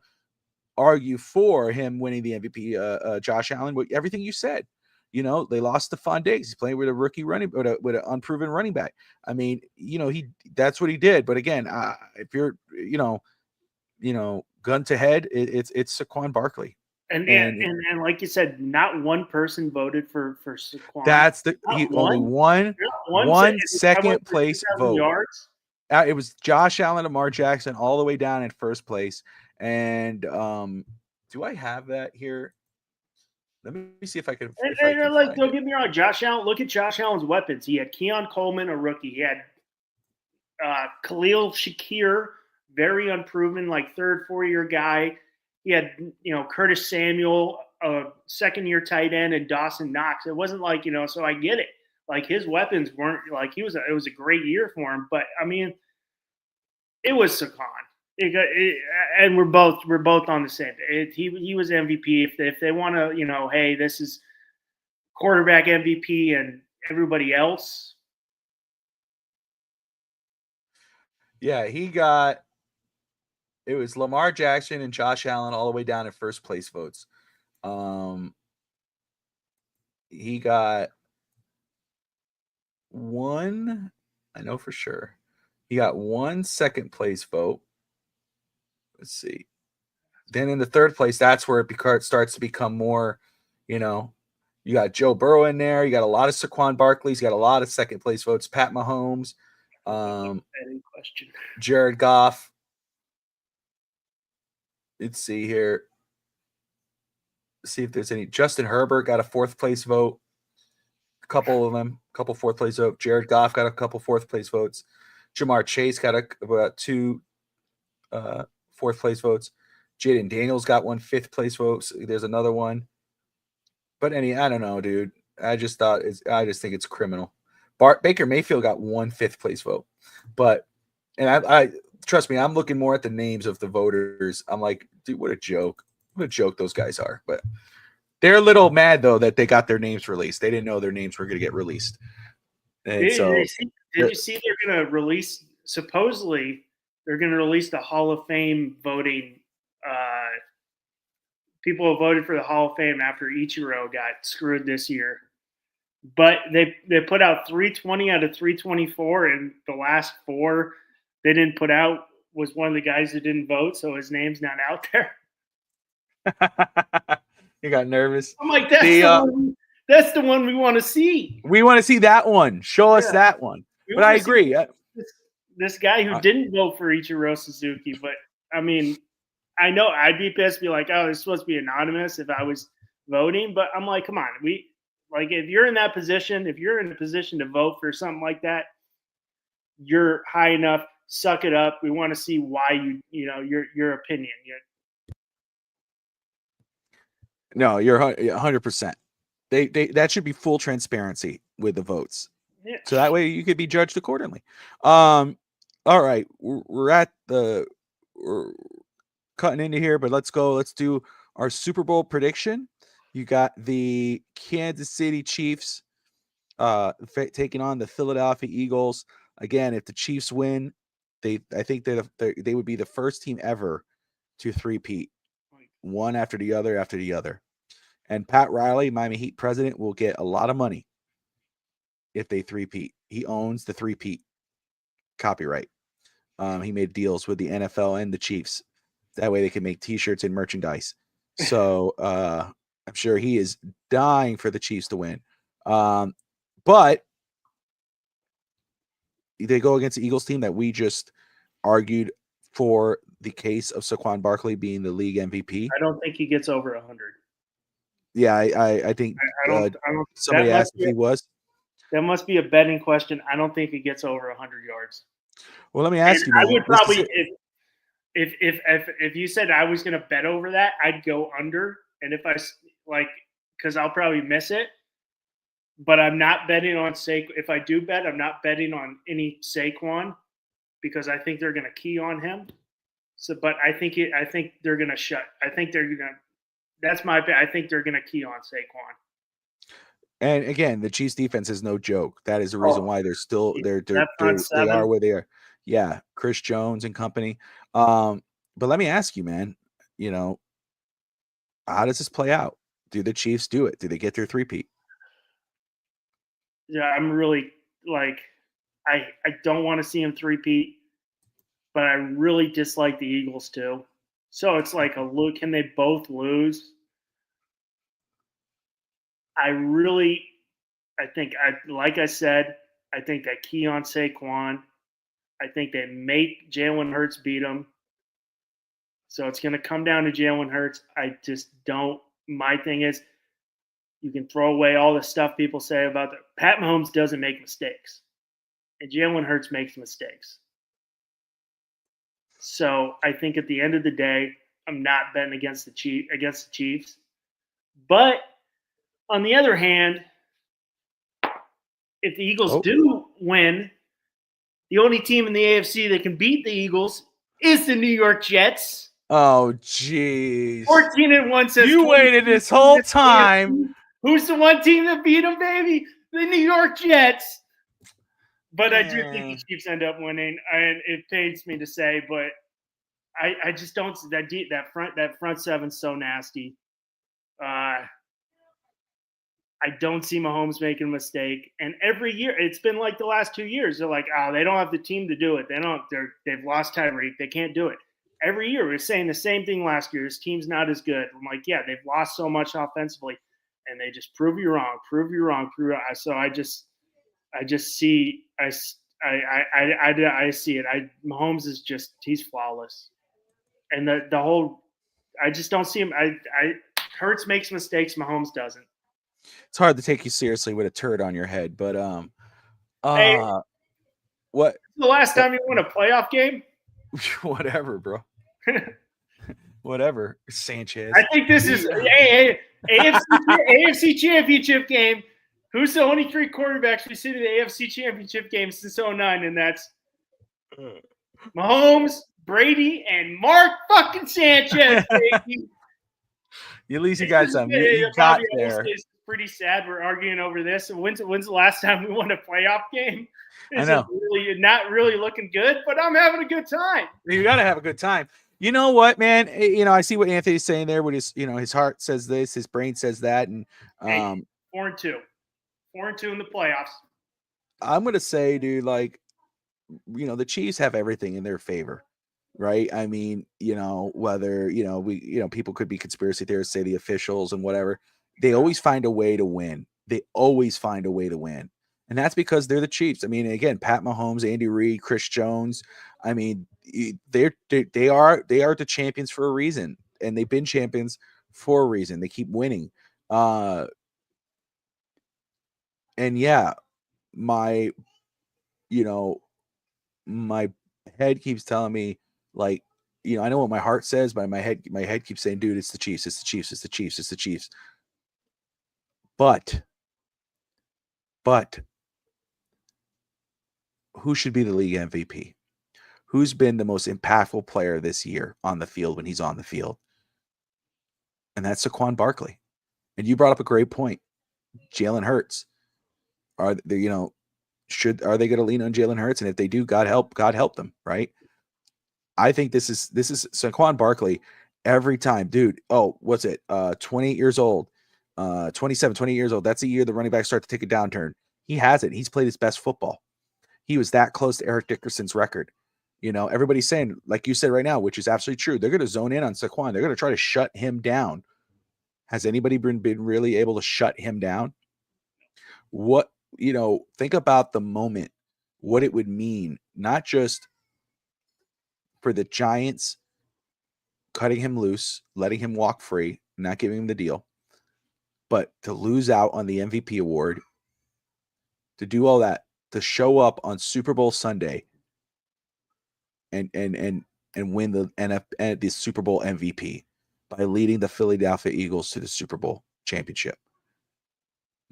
argue for him winning the MVP, Josh Allen, with everything you said. You know, they lost Stephon Diggs. He's playing with a rookie running, with an unproven running back. I mean, you know, that's what he did. But again, if you're, gun to head, it's Saquon Barkley. And like you said, not one person voted for Saquon. That's only one second place vote. Yards. It was Josh Allen, Lamar Jackson, all the way down in first place. And do I have that here? Let me see if I can. Don't get me wrong, Josh Allen. Look at Josh Allen's weapons. He had Keon Coleman, a rookie. He had Khalil Shakir, very unproven, like 3rd, 4-year guy. He had Curtis Samuel, a 2nd-year tight end, and Dawson Knox. It wasn't like so I get it. Like his weapons weren't like it was a great year for him. But I mean, it was Saquon. And we're both on the same. He was MVP. If they want to, hey, this is quarterback MVP and everybody else. Yeah, it was Lamar Jackson and Josh Allen all the way down in first place votes. He got one, I know for sure. He got one second place vote. Let's see. Then in the third place, that's where it starts to become more, you got Joe Burrow in there. You got a lot of Saquon Barkley's. You got a lot of second place votes. Pat Mahomes, Jared Goff. Let's see here. See if there's any. Justin Herbert got a 4th place vote. A couple of them, a couple 4th place votes. Jared Goff got a couple 4th place votes. Jamar Chase got about 2 4th place votes. Jaden Daniels got 1 5th place vote. There's another one. But I don't know, dude. I just think it's criminal. Baker Mayfield got 1 5th place vote. But, and I trust me, I'm looking more at the names of the voters. I'm like, dude, what a joke. What a joke those guys are. But they're a little mad, though, that they got their names released. They didn't know their names were going to get released. And did you see they're going to release, supposedly, they're going to release the Hall of Fame voting. People who voted for the Hall of Fame after Ichiro got screwed this year. But they put out 320 out of 324, and the last 4 they didn't put out was one of the guys who didn't vote, so his name's not out there. You got nervous. I'm like, that's the one we want to see. We want to see that one. Show us that one. But I agree. This guy who didn't vote for Ichiro Suzuki, but I mean, I know I'd be pissed, be like, oh, it's supposed to be anonymous if I was voting. But I'm like, come on, if you're in that position, if you're in a position to vote for something like that, you're high enough. Suck it up. We want to see why your opinion. No, you're 100%. They that should be full transparency with the votes, so that way you could be judged accordingly. All right, we're cutting into here, but let's go. Let's do our Super Bowl prediction. You got the Kansas City Chiefs taking on the Philadelphia Eagles. Again, if the Chiefs win, I think they would be the first team ever to three-peat, one after the other. And Pat Riley, Miami Heat president, will get a lot of money if they three-peat. He owns the three-peat copyright. He made deals with the NFL and the Chiefs. That way they can make T-shirts and merchandise. So I'm sure he is dying for the Chiefs to win. But they go against the Eagles team that we just argued for the case of Saquon Barkley being the league MVP. I don't think he gets over 100. Yeah, I think I don't. somebody asked if he was. That must be a betting question. I don't think he gets over 100 yards. Well, let me ask you, man. I would probably, if you said I was going to bet over that, I'd go under. And if I because I'll probably miss it. But I'm not betting on Saquon. If I do bet, I'm not betting on any Saquon because I think they're going to key on him. So, but I think they're going to shut. I think they're going to. That's my bet. I think they're going to key on Saquon. And again, the Chiefs defense is no joke. That is the reason why they're still they are where they are. Yeah, Chris Jones and company. But let me ask you, man. How does this play out? Do the Chiefs do it? Do they get their three-peat? Yeah, I'm really I don't want to see him three-peat, but I really dislike the Eagles too. So it's like can they both lose? Like I said, I think they key on Saquon. I think they make Jalen Hurts beat him. So it's going to come down to Jalen Hurts. I just don't. My thing is, you can throw away all the stuff people say about that. Pat Mahomes doesn't make mistakes, and Jalen Hurts makes mistakes. So I think at the end of the day, I'm not betting against the Chiefs. But on the other hand, if the Eagles do win, the only team in the AFC that can beat the Eagles is the New York Jets. Oh, jeez. 14-1 says you waited this whole time. Who's the one team that beat them, baby? The New York Jets. But I do think the Chiefs end up winning, and it pains me to say, but I just don't. That front seven's so nasty. I don't see Mahomes making a mistake. And every year, it's been like the last 2 years. They're like, they don't have the team to do it. They've lost Tyreek. They can't do it. Every year, we're saying the same thing last year. This team's not as good. I'm like, yeah, they've lost so much offensively. And they just prove you wrong. So I see it. Mahomes is he's flawless. And the whole, I just don't see him. Hurts makes mistakes. Mahomes doesn't. It's hard to take you seriously with a turd on your head, but hey, what? The last time you won a playoff game? Whatever, bro. Whatever, Sanchez. I think this is AFC Championship game. Who's the only three quarterbacks we've seen in the AFC Championship game since 2009? And that's Mahomes, Brady, and Mark fucking Sanchez, baby. At least you got some. You got there. It's pretty sad we're arguing over this. When's the last time we won a playoff game? I know. Not really looking good, but I'm having a good time. You got to have a good time. You know what, man? I see what Anthony's saying there. With his heart says this, his brain says that, and 4-2 in the playoffs. I'm gonna say, dude, the Chiefs have everything in their favor, right? I mean, whether people could be conspiracy theorists, say the officials and whatever, they always find a way to win. And that's because they're the Chiefs. I mean, again, Pat Mahomes, Andy Reid, Chris Jones. I mean, they are the champions for a reason, and they've been champions for a reason. They keep winning. And yeah, my head keeps telling me, I know what my heart says, but my head keeps saying, dude, it's the Chiefs, it's the Chiefs, it's the Chiefs, it's the Chiefs. But who should be the league MVP? Who's been the most impactful player this year on the field when he's on the field? And that's Saquon Barkley. And you brought up a great point. Jalen Hurts. Are they going to lean on Jalen Hurts? And if they do, God help them, right? I think this is Saquon Barkley every time, dude. Oh, what's it? 28 years old, 27, 28 years old. That's a year the running backs start to take a downturn. He hasn't. He's played his best football. He was that close to Eric Dickerson's record. Everybody's saying, like you said right now, which is absolutely true. They're going to zone in on Saquon. They're going to try to shut him down. Has anybody been really able to shut him down? What, think about the moment, what it would mean, not just for the Giants cutting him loose, letting him walk free, not giving him the deal, but to lose out on the MVP award, to do all that, to show up on Super Bowl Sunday and win the Super Bowl MVP by leading the Philadelphia Eagles to the Super Bowl championship.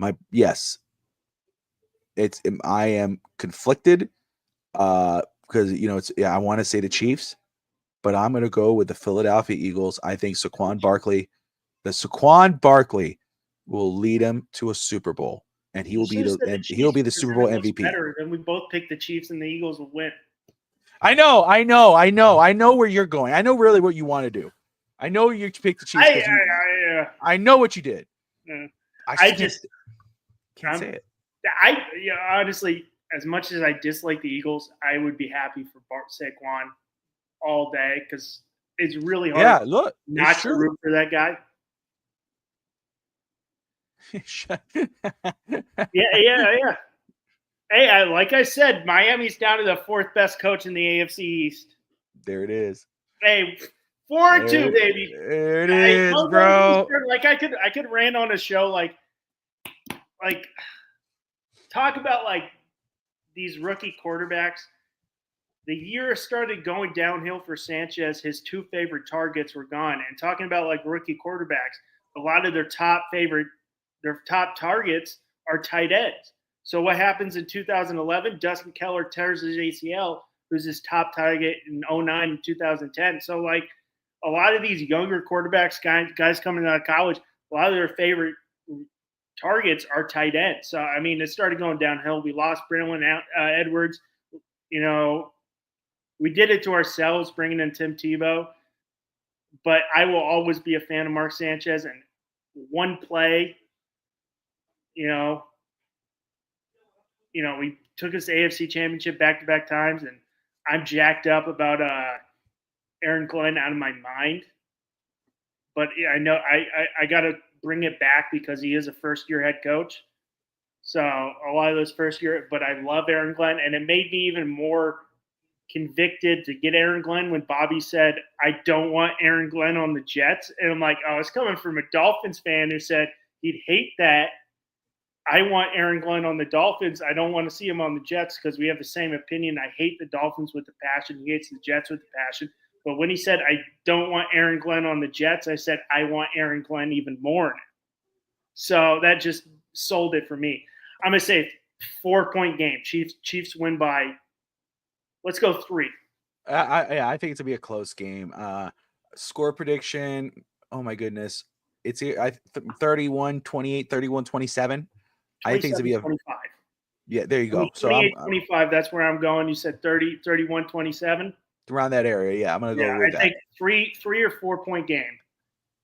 I am conflicted because I want to say the Chiefs, but I'm going to go with the Philadelphia Eagles. I think Saquon Barkley will lead him to a Super Bowl, and he'll be the Super Bowl MVP. Better than we both pick the Chiefs, and the Eagles will win. I know where you're going. I know really what you want to do. I know you picked the Chiefs. I know what you did. I just can't say it. Honestly, as much as I dislike the Eagles, I would be happy for Saquon all day because it's really hard not to root for that guy. Yeah. Hey, like I said, Miami's down to the fourth best coach in the AFC East. There it is. Hey, 4-2, baby. There it is, bro. Like I could rant on a show like talk about like these rookie quarterbacks. The year started going downhill for Sanchez. His two favorite targets were gone. And talking about like rookie quarterbacks, a lot of their top targets are tight ends. So what happens in 2011? Dustin Keller tears his ACL, who's his top target in 2009 and 2010. So like a lot of these younger quarterbacks, guys coming out of college, a lot of their favorite targets are tight ends. So, I mean, it started going downhill. We lost Braylon Edwards. We did it to ourselves bringing in Tim Tebow. But I will always be a fan of Mark Sanchez. And one play, we took us to AFC Championship back-to-back times, and I'm jacked up about Aaron Glenn out of my mind. But I know I got to bring it back because he is a first-year head coach. So a lot of those first-year – but I love Aaron Glenn, and it made me even more convicted to get Aaron Glenn when Bobby said, I don't want Aaron Glenn on the Jets. And I'm like, oh, it's coming from a Dolphins fan who said he'd hate that. I want Aaron Glenn on the Dolphins. I don't want to see him on the Jets because we have the same opinion. I hate the Dolphins with the passion. He hates the Jets with the passion. But when he said, I don't want Aaron Glenn on the Jets, I said, I want Aaron Glenn even more now. So that just sold it for me. I'm going to say 4-point game. Chiefs win by, let's go 3. I think it's going to be a close game. Score prediction, oh my goodness. It's 31-28, 31-27. I think it's going to be 25. Yeah, there you go. 28-25, that's where I'm going. You said 31-27? Around that area, yeah. I'm going to go with that. I think 3 or 4-point game.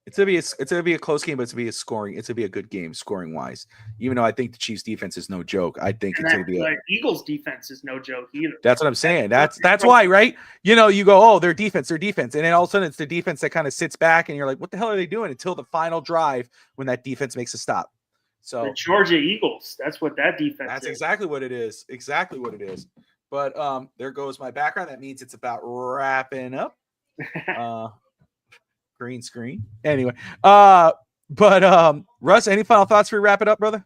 It's gonna be a close game, but it's gonna be a good game scoring wise. Even though I think the Chiefs defense is no joke, I think it's gonna be Eagles defense is no joke either. That's what I'm saying. That's why, right? You go, oh, their defense, and then all of a sudden it's the defense that kind of sits back, and you're like, what the hell are they doing? Until the final drive when that defense makes a stop. So the Georgia Eagles, that's what that defense. That's exactly what it is. Exactly what it is. But there goes my background. That means it's about wrapping up. Green screen. Anyway, but Russ, any final thoughts before we wrap it up, brother?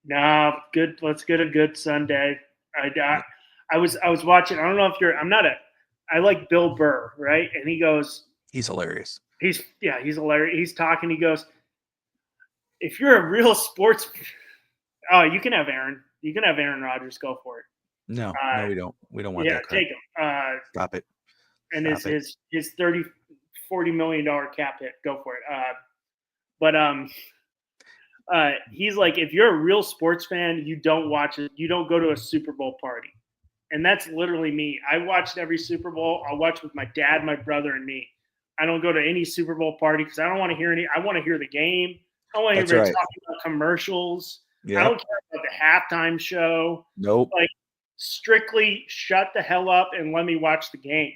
No, good. Let's get a good Sunday. I was watching. I don't know if I like Bill Burr, right? And he goes, he's hilarious. He's hilarious. He's talking. He goes, if you're a real sports, you can have Aaron. You can have Aaron Rodgers go for it. No, we don't. We don't want that crap. Take him. Stop it. And his $40 million cap hit. Go for it. He's like, if you're a real sports fan, you don't watch it. You don't go to a Super Bowl party. And that's literally me. I watched every Super Bowl. I'll watch with my dad, my brother, and me. I don't go to any Super Bowl party because I don't want to hear I want to hear the game. I want to hear talking about commercials. Yep. I don't care about the halftime show. Nope. Like, strictly shut the hell up and let me watch the game.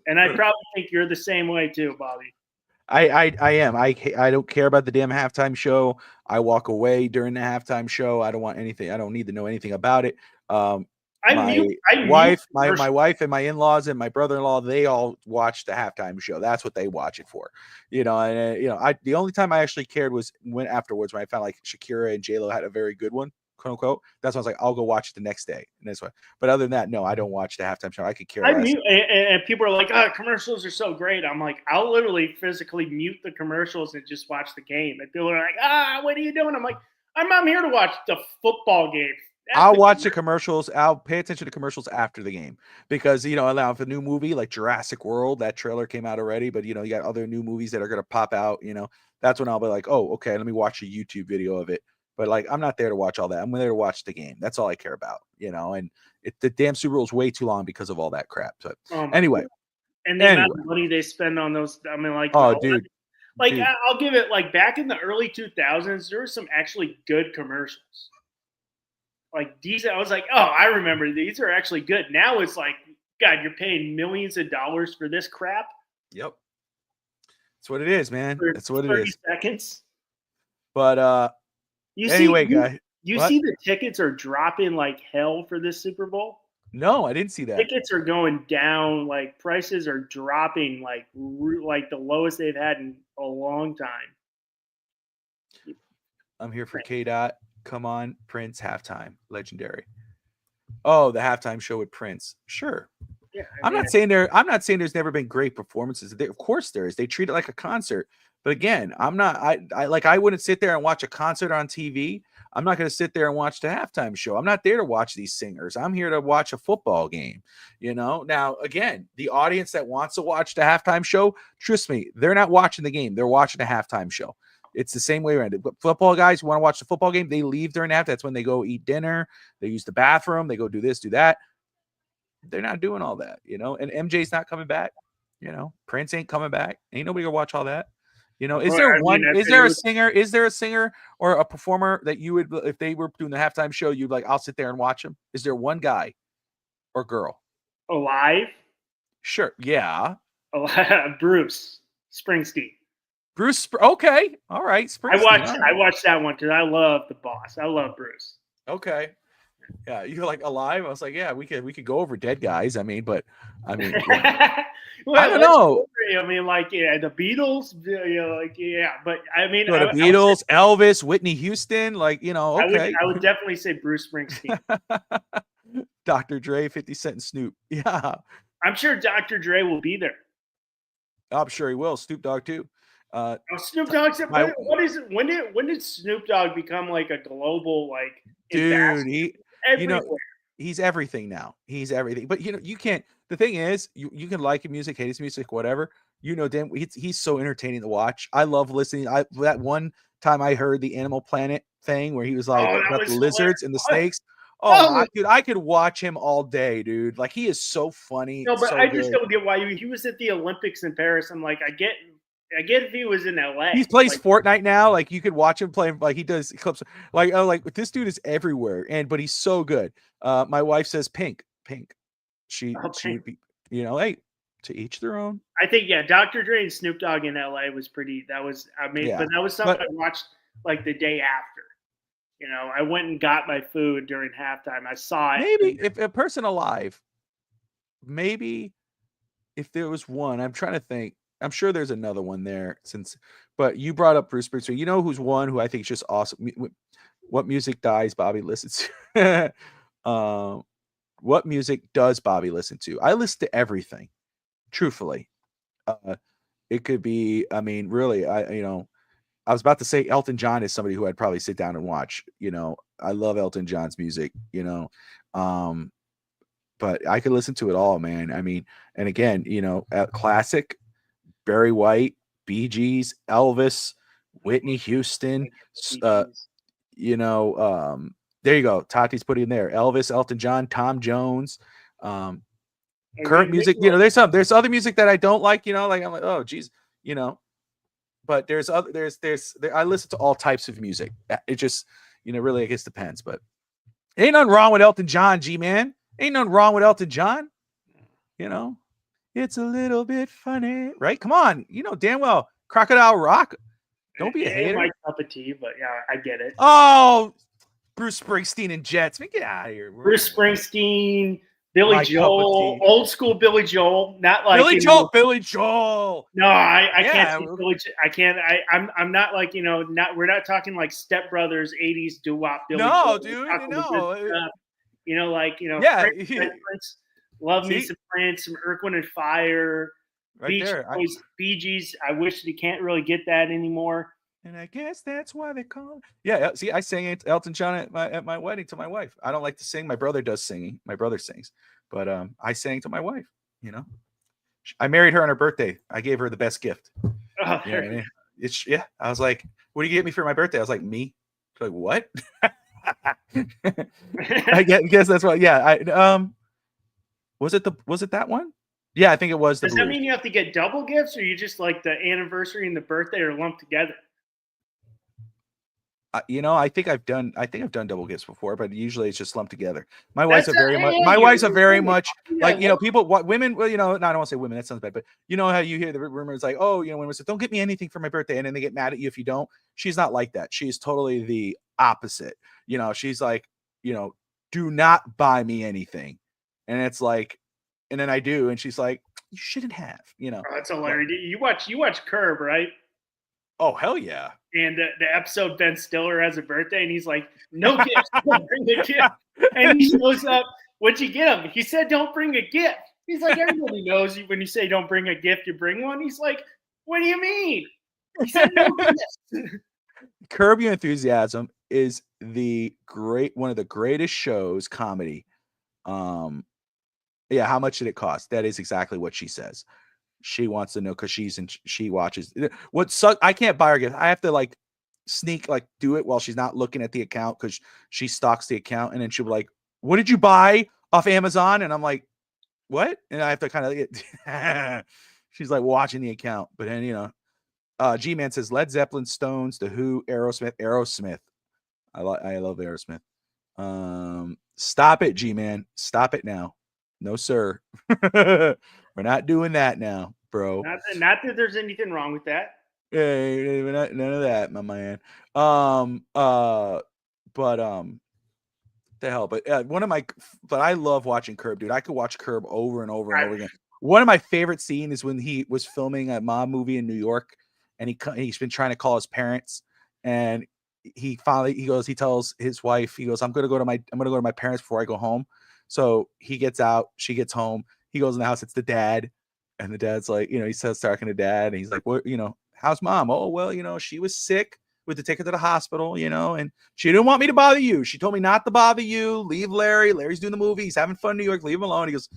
And I probably think you're the same way too, Bobby. I am. I don't care about the damn halftime show. I walk away during the halftime show. I don't want anything. I don't need to know anything about it. My I mute wife, my wife and my in-laws and my brother-in-law, they all watch the halftime show. That's what they watch it for. And I the only time I actually cared was when afterwards when I found like Shakira and J-Lo had a very good one, quote unquote. That's when I was like, I'll go watch it the next day. And that's why. But other than that, no, I don't watch the halftime show. I could care I less. mute, and people are like, "Oh, commercials are so great." I'm like, I'll literally physically mute the commercials and just watch the game. And people are like, what are you doing? I'm like, I'm here to watch the football game. I'll watch the commercials. I'll pay attention to commercials after the game because now if a new movie like Jurassic World, that trailer came out already, but you got other new movies that are gonna pop out. That's when I'll be like, oh, okay, let me watch a YouTube video of it. But like, I'm not there to watch all that. I'm there to watch the game. That's all I care about. And the damn Super Bowl is way too long because of all that crap. So anyway, God. And the amount of money they spend on those, I mean, like, oh, dude. Like, I'll give it, like, back in the early 2000s, there were some actually good commercials. Like, these, I was like, oh, I remember these are actually good. Now it's like, God, you're paying millions of dollars for this crap. Yep. That's what it is, man. That's what it is. 30 seconds. But anyway, guys. You see the tickets are dropping like hell for this Super Bowl? No, I didn't see that. Tickets are going down. Like, prices are dropping like the lowest they've had in a long time. I'm here for K-Dot. Come on, Prince halftime. Legendary. Oh, the halftime show with Prince. Sure. Yeah, I'm not saying there's never been great performances. Of course there is. They treat it like a concert. But again, I wouldn't sit there and watch a concert on TV. I'm not going to sit there and watch the halftime show. I'm not there to watch these singers. I'm here to watch a football game. Now, again, the audience that wants to watch the halftime show, trust me, they're not watching the game. They're watching the halftime show. It's the same way around it. But football guys who want to watch the football game, they leave during half. That's when they go eat dinner. They use the bathroom. They go do this, do that. They're not doing all that, and MJ's not coming back. Prince ain't coming back. Ain't nobody gonna watch all that. Is there a singer or a performer that you would, if they were doing the halftime show, you'd like, I'll sit there and watch them? Is there one guy or girl? Alive? Sure. Yeah. Bruce Springsteen. Okay. All right. Springsteen. I watched that one because I love the boss. I love Bruce. Okay. Yeah, you're like Alive. I was like, yeah, we could go over dead guys. Well, I don't know. The Beatles. But the Beatles, Elvis, Whitney Houston. Okay. I would definitely say Bruce Springsteen. Dr. Dre, 50 Cent, and Snoop. Yeah, I'm sure Dr. Dre will be there. I'm sure he will. Snoop Dogg too. Snoop Dogg. What is it? When did Snoop Dogg become like a global dude? He's everything now. He's everything. But you can't. The thing is, you can like his music, hate his music, whatever. Dan, he's so entertaining to watch. I love listening. That one time I heard the Animal Planet thing where he was like about the lizards and the snakes. Dude, I could watch him all day, dude. Like, he is so funny. No, but I just don't get why he was at the Olympics in Paris. I'm like, I get if he was in LA. He plays Fortnite now. Like, you could watch him play. Like, he does clips. Like this dude is everywhere, but he's so good. My wife says Pink. She would be, hey, to each their own. I think Dr. Dre and Snoop Dogg in LA was pretty. But that was something I watched like the day after. I went and got my food during halftime. I saw it. Maybe if a person alive, if there was one, I'm trying to think. I'm sure there's another one there but you brought up Bruce Springsteen. Who's one who I think is just awesome. What music dies Bobby listens to? What music does Bobby listen to? I listen to everything, truthfully. It could be, really, I was about to say Elton John is somebody who I'd probably sit down and watch. I love Elton John's music, but I could listen to it all, man. And again, classic, Barry White, Bee Gees, Elvis, Whitney Houston, there you go. Tati's put in there. Elvis, Elton John, Tom Jones, current music. There's other music that I don't like, I'm like, oh geez, but I listen to all types of music. It just, really, I guess depends, but Ain't nothing wrong with Elton John, G-Man. Ain't nothing wrong with Elton John. You know, it's a little bit funny, right? Come on, you know damn well Crocodile Rock. Don't be a It ain't my hater. cup of tea, but yeah, I get it. Oh, Bruce Springsteen and Jets. Man, get out of here. Bruce Springsteen, Billy My cup of Joel, tea. old school Billy Joel, not like Billy Joel. Billy Joel. No, I can't Yeah. see Billy. I can't. I'm not like not. We're not talking like Step Brothers '80s doo wop Billy No, Joel. We're dude. talking the good No. stuff. Yeah. Prince. Love me See, some Prince, some Earth, Wind and Fire, right there. Bee Gees. I wish they can't really get that anymore. And I guess that's why they call it. Yeah. See, I sang it Elton John at my wedding to my wife. I don't like to sing. My brother does singing. My brother sings, but I sang to my wife. You know, I married her on her birthday. I gave her the best gift. Oh, You know what I mean? I was like, "What do you get me for my birthday?" I was like, "Me." She's like, "What?" I guess that's what. Yeah. Was it that one? Yeah, I think it was the Does Blues. that mean you have to get double gifts, or you just like the anniversary and the birthday are lumped together? I think I've done double gifts before, but usually it's just lumped together. My That's wife's a very much. hey, My wife's a you're very women. much like people. What women? Well, no, I don't want to say women. That sounds bad, but you know how you hear the rumors like, oh, women say, don't get me anything for my birthday, and then they get mad at you if you don't. She's not like that. She's totally the opposite. She's like, do not buy me anything, and it's like, and then I do, and she's like, you shouldn't have. Oh, that's hilarious. You watch Curb, right? Oh, hell yeah. And the episode Ben Stiller has a birthday, and he's like, "No gifts, don't bring a gift." And he shows up. What'd you get him? He said, "Don't bring a gift." He's like, everybody knows when you say don't bring a gift, you bring one. He's like, what do you mean? He said no gifts. Curb Your Enthusiasm is one of the greatest shows, comedy. Yeah, how much did it cost? That is exactly what she says. She wants to know because she watches. What sucks? I can't buy her gifts. I have to like sneak, like do it while she's not looking at the account because she stalks the account, and then she'll be like, "What did you buy off Amazon?" And I'm like, "What?" And I have to kind of. She's like watching the account, but then G-Man says Led Zeppelin, Stones, The Who, Aerosmith. I love Aerosmith. Stop it, G-Man. Stop it now. No, sir. We're not doing that now, bro. Not that there's anything wrong with that. Hey, none of that, my man. The hell, but but I love watching Curb, dude. I could watch Curb over and over and over again. One of my favorite scenes is when he was filming a mom movie in New York, and he's been trying to call his parents, and he tells his wife, he goes, I'm gonna go to my parents before I go home. So he gets out, she gets home, he goes in the house, it's the dad, and the dad's like, he starts talking to dad, and he's like, what, how's mom? Oh, well, she was sick. With to take her to the hospital, and she didn't want me to bother you. She told me not to bother you. Leave Larry. Larry's doing the movie. He's having fun in New York. Leave him alone. He goes,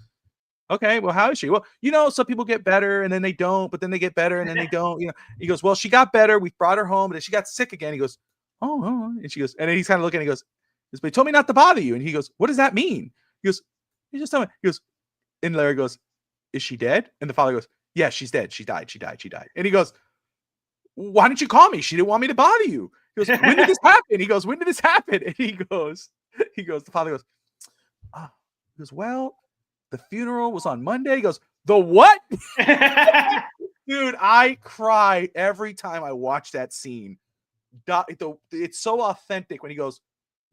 okay, well, how is she? Well, some people get better and then they don't, but then they get better and then they don't. He goes, well, she got better. We brought her home, but then she got sick again. He goes, oh, and she goes, and then he's kind of looking. He goes, but he told me not to bother you. And he goes, what does that mean? He goes, you just tell me. He goes, and Larry goes, is she dead? And the father goes, yeah, she's dead. She died. And he goes, why didn't you call me? She didn't want me to bother you. He goes, when did this happen? He goes, when did this happen? And the father goes, oh. He goes, well, the funeral was on Monday. He goes, the what? Dude, I cry every time I watch that scene. It's so authentic when he goes,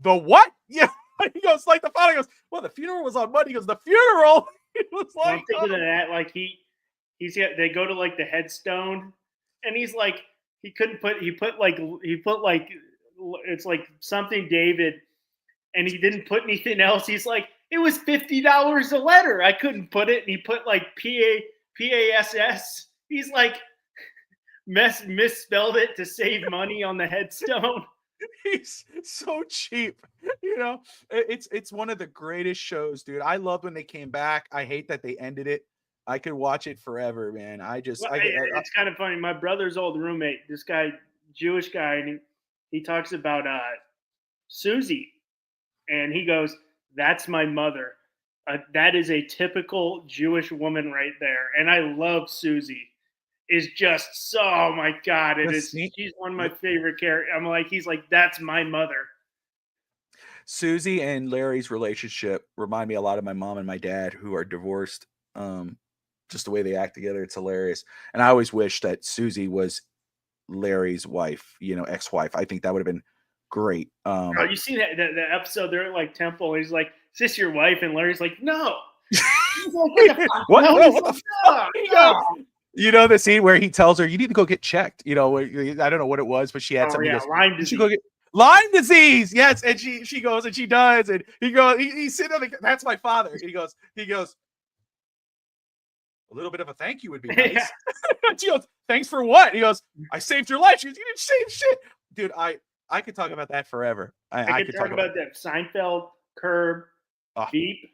the what? Yeah. He goes, like the father goes, well, the funeral was on Monday. He goes, the funeral? It was like, I'm thinking of that. Like they go to like the headstone, and he's like, he put like it's like something David, and he didn't put anything else. He's like, it was $50 a letter. I couldn't put it, and he put like PASS. He's like misspelled it to save money on the headstone. He's so cheap. It's one of the greatest shows, dude. I loved when they came back. I hate that they ended it. I could watch it forever, man. It's kind of funny. My brother's old roommate, this guy, Jewish guy, and he talks about Susie, and he goes, "That's my mother. That is a typical Jewish woman right there." And I love Susie. Is just so, oh my god, it is. She's one of my favorite characters. He's like, that's my mother. Susie and Larry's relationship remind me a lot of my mom and my dad, who are divorced. Just the way they act together, it's hilarious. And I always wish that Susie was Larry's wife, ex-wife. I think that would have been great. Oh, you see that the episode? They're at like temple. He's like, "Is this your wife?" And Larry's like, "No." He's like, "What the fuck?" What? No, What the like, fuck? no. You know the scene where he tells her, "You need to go get checked." I don't know what it was, but she had Oh something. yeah, He goes, Lyme "You should disease. go get Lyme disease." Yes, and she goes and she does, and he goes, he's sitting on the. That's my father. And he goes, a little bit of a thank you would be nice. Yeah. She goes, "Thanks for what?" He goes, "I saved your life." She goes, "You didn't save shit, dude." I could talk about that forever. I could talk about that. Seinfeld, Curb, oh, Veep.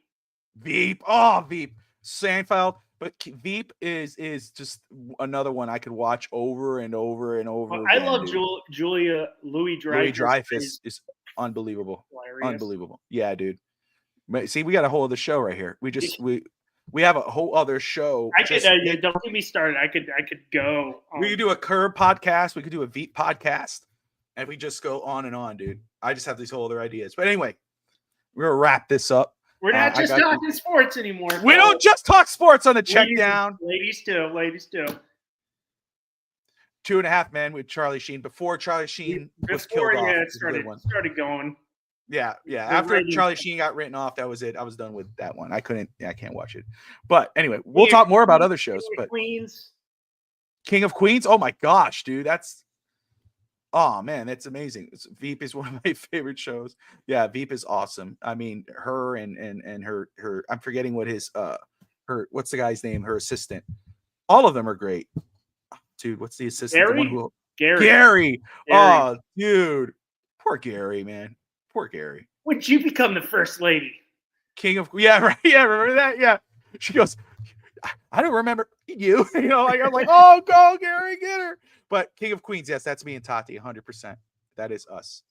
Veep, Seinfeld. But Veep is just another one I could watch over and over and over Well, again. I love dude. Louis Louis Dreyfus. Dreyfus is unbelievable. Hilarious. Unbelievable. Yeah, dude. See, we got a whole other show right here. We have a whole other show. I could don't get me started. I could go. We could do a Curb podcast. We could do a Veep podcast, and we just go on and on, dude. I just have these whole other ideas. But anyway, we're gonna wrap this up. We're not just talking sports anymore. We don't just talk sports on the Checkdown. Ladies too. 2.5 Men with Charlie Sheen. Before Charlie Sheen was killed off. Yeah, it started going. Yeah. After Charlie Sheen got written off, that was it. I was done with that one. I can't watch it. But anyway, we'll talk more about other shows. But King of Queens. Oh my gosh, dude. Oh man, that's amazing. Veep is one of my favorite shows. Yeah, Veep is awesome. I mean, her and her I'm forgetting what what's the guy's name? Her assistant. All of them are great. Dude, what's the assistant? Gary. Oh, dude. Poor Gary, man. Poor Gary. Would you become the first lady? Yeah, right. Yeah, remember that? Yeah. She goes, "I don't remember you." I'm like, "Oh, go, Gary, get her." But King of Queens, yes, that's me and Tati, 100%. That is us.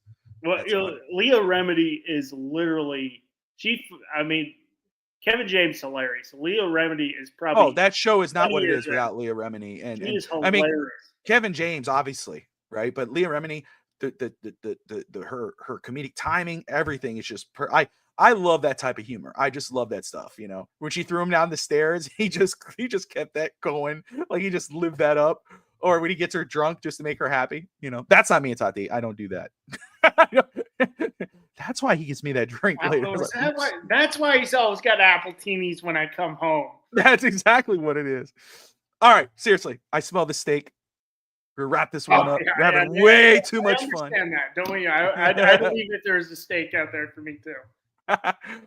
Well, Leah Remedy is literally Kevin James hilarious. Leah Remedy is probably. Oh, that show is not what it is without Leah Remedy. And is hilarious. Kevin James, obviously, right? But Leah Remedy, her comedic timing, everything is just I love that type of humor. I just love that stuff. When she threw him down the stairs, he just kept that going. Like he just lived that up. Or when he gets her drunk just to make her happy. That's not me and Tati. I don't do that. That's why he gives me that drink later. That's why he's always got Appletinis when I come home. That's exactly what it is. All right, seriously, I smell the steak. We're gonna wrap this one up. We're having way too much fun. I understand that, don't you? I believe that there's a steak out there for me too.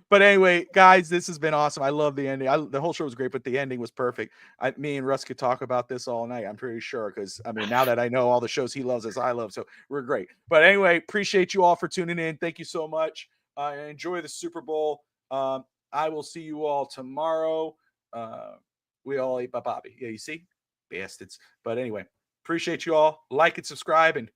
But anyway, guys, this has been awesome. I love the ending. The whole show was great, but the ending was perfect. Me and Russ could talk about this all night, I'm pretty sure, because now that I know all the shows he loves as I love, so we're great. But anyway, appreciate you all for tuning in. Thank you so much. Enjoy the Super Bowl. I will see you all tomorrow. We all ate by Bobby. Yeah, you see? Bastards. But anyway, appreciate you all. Like and subscribe, and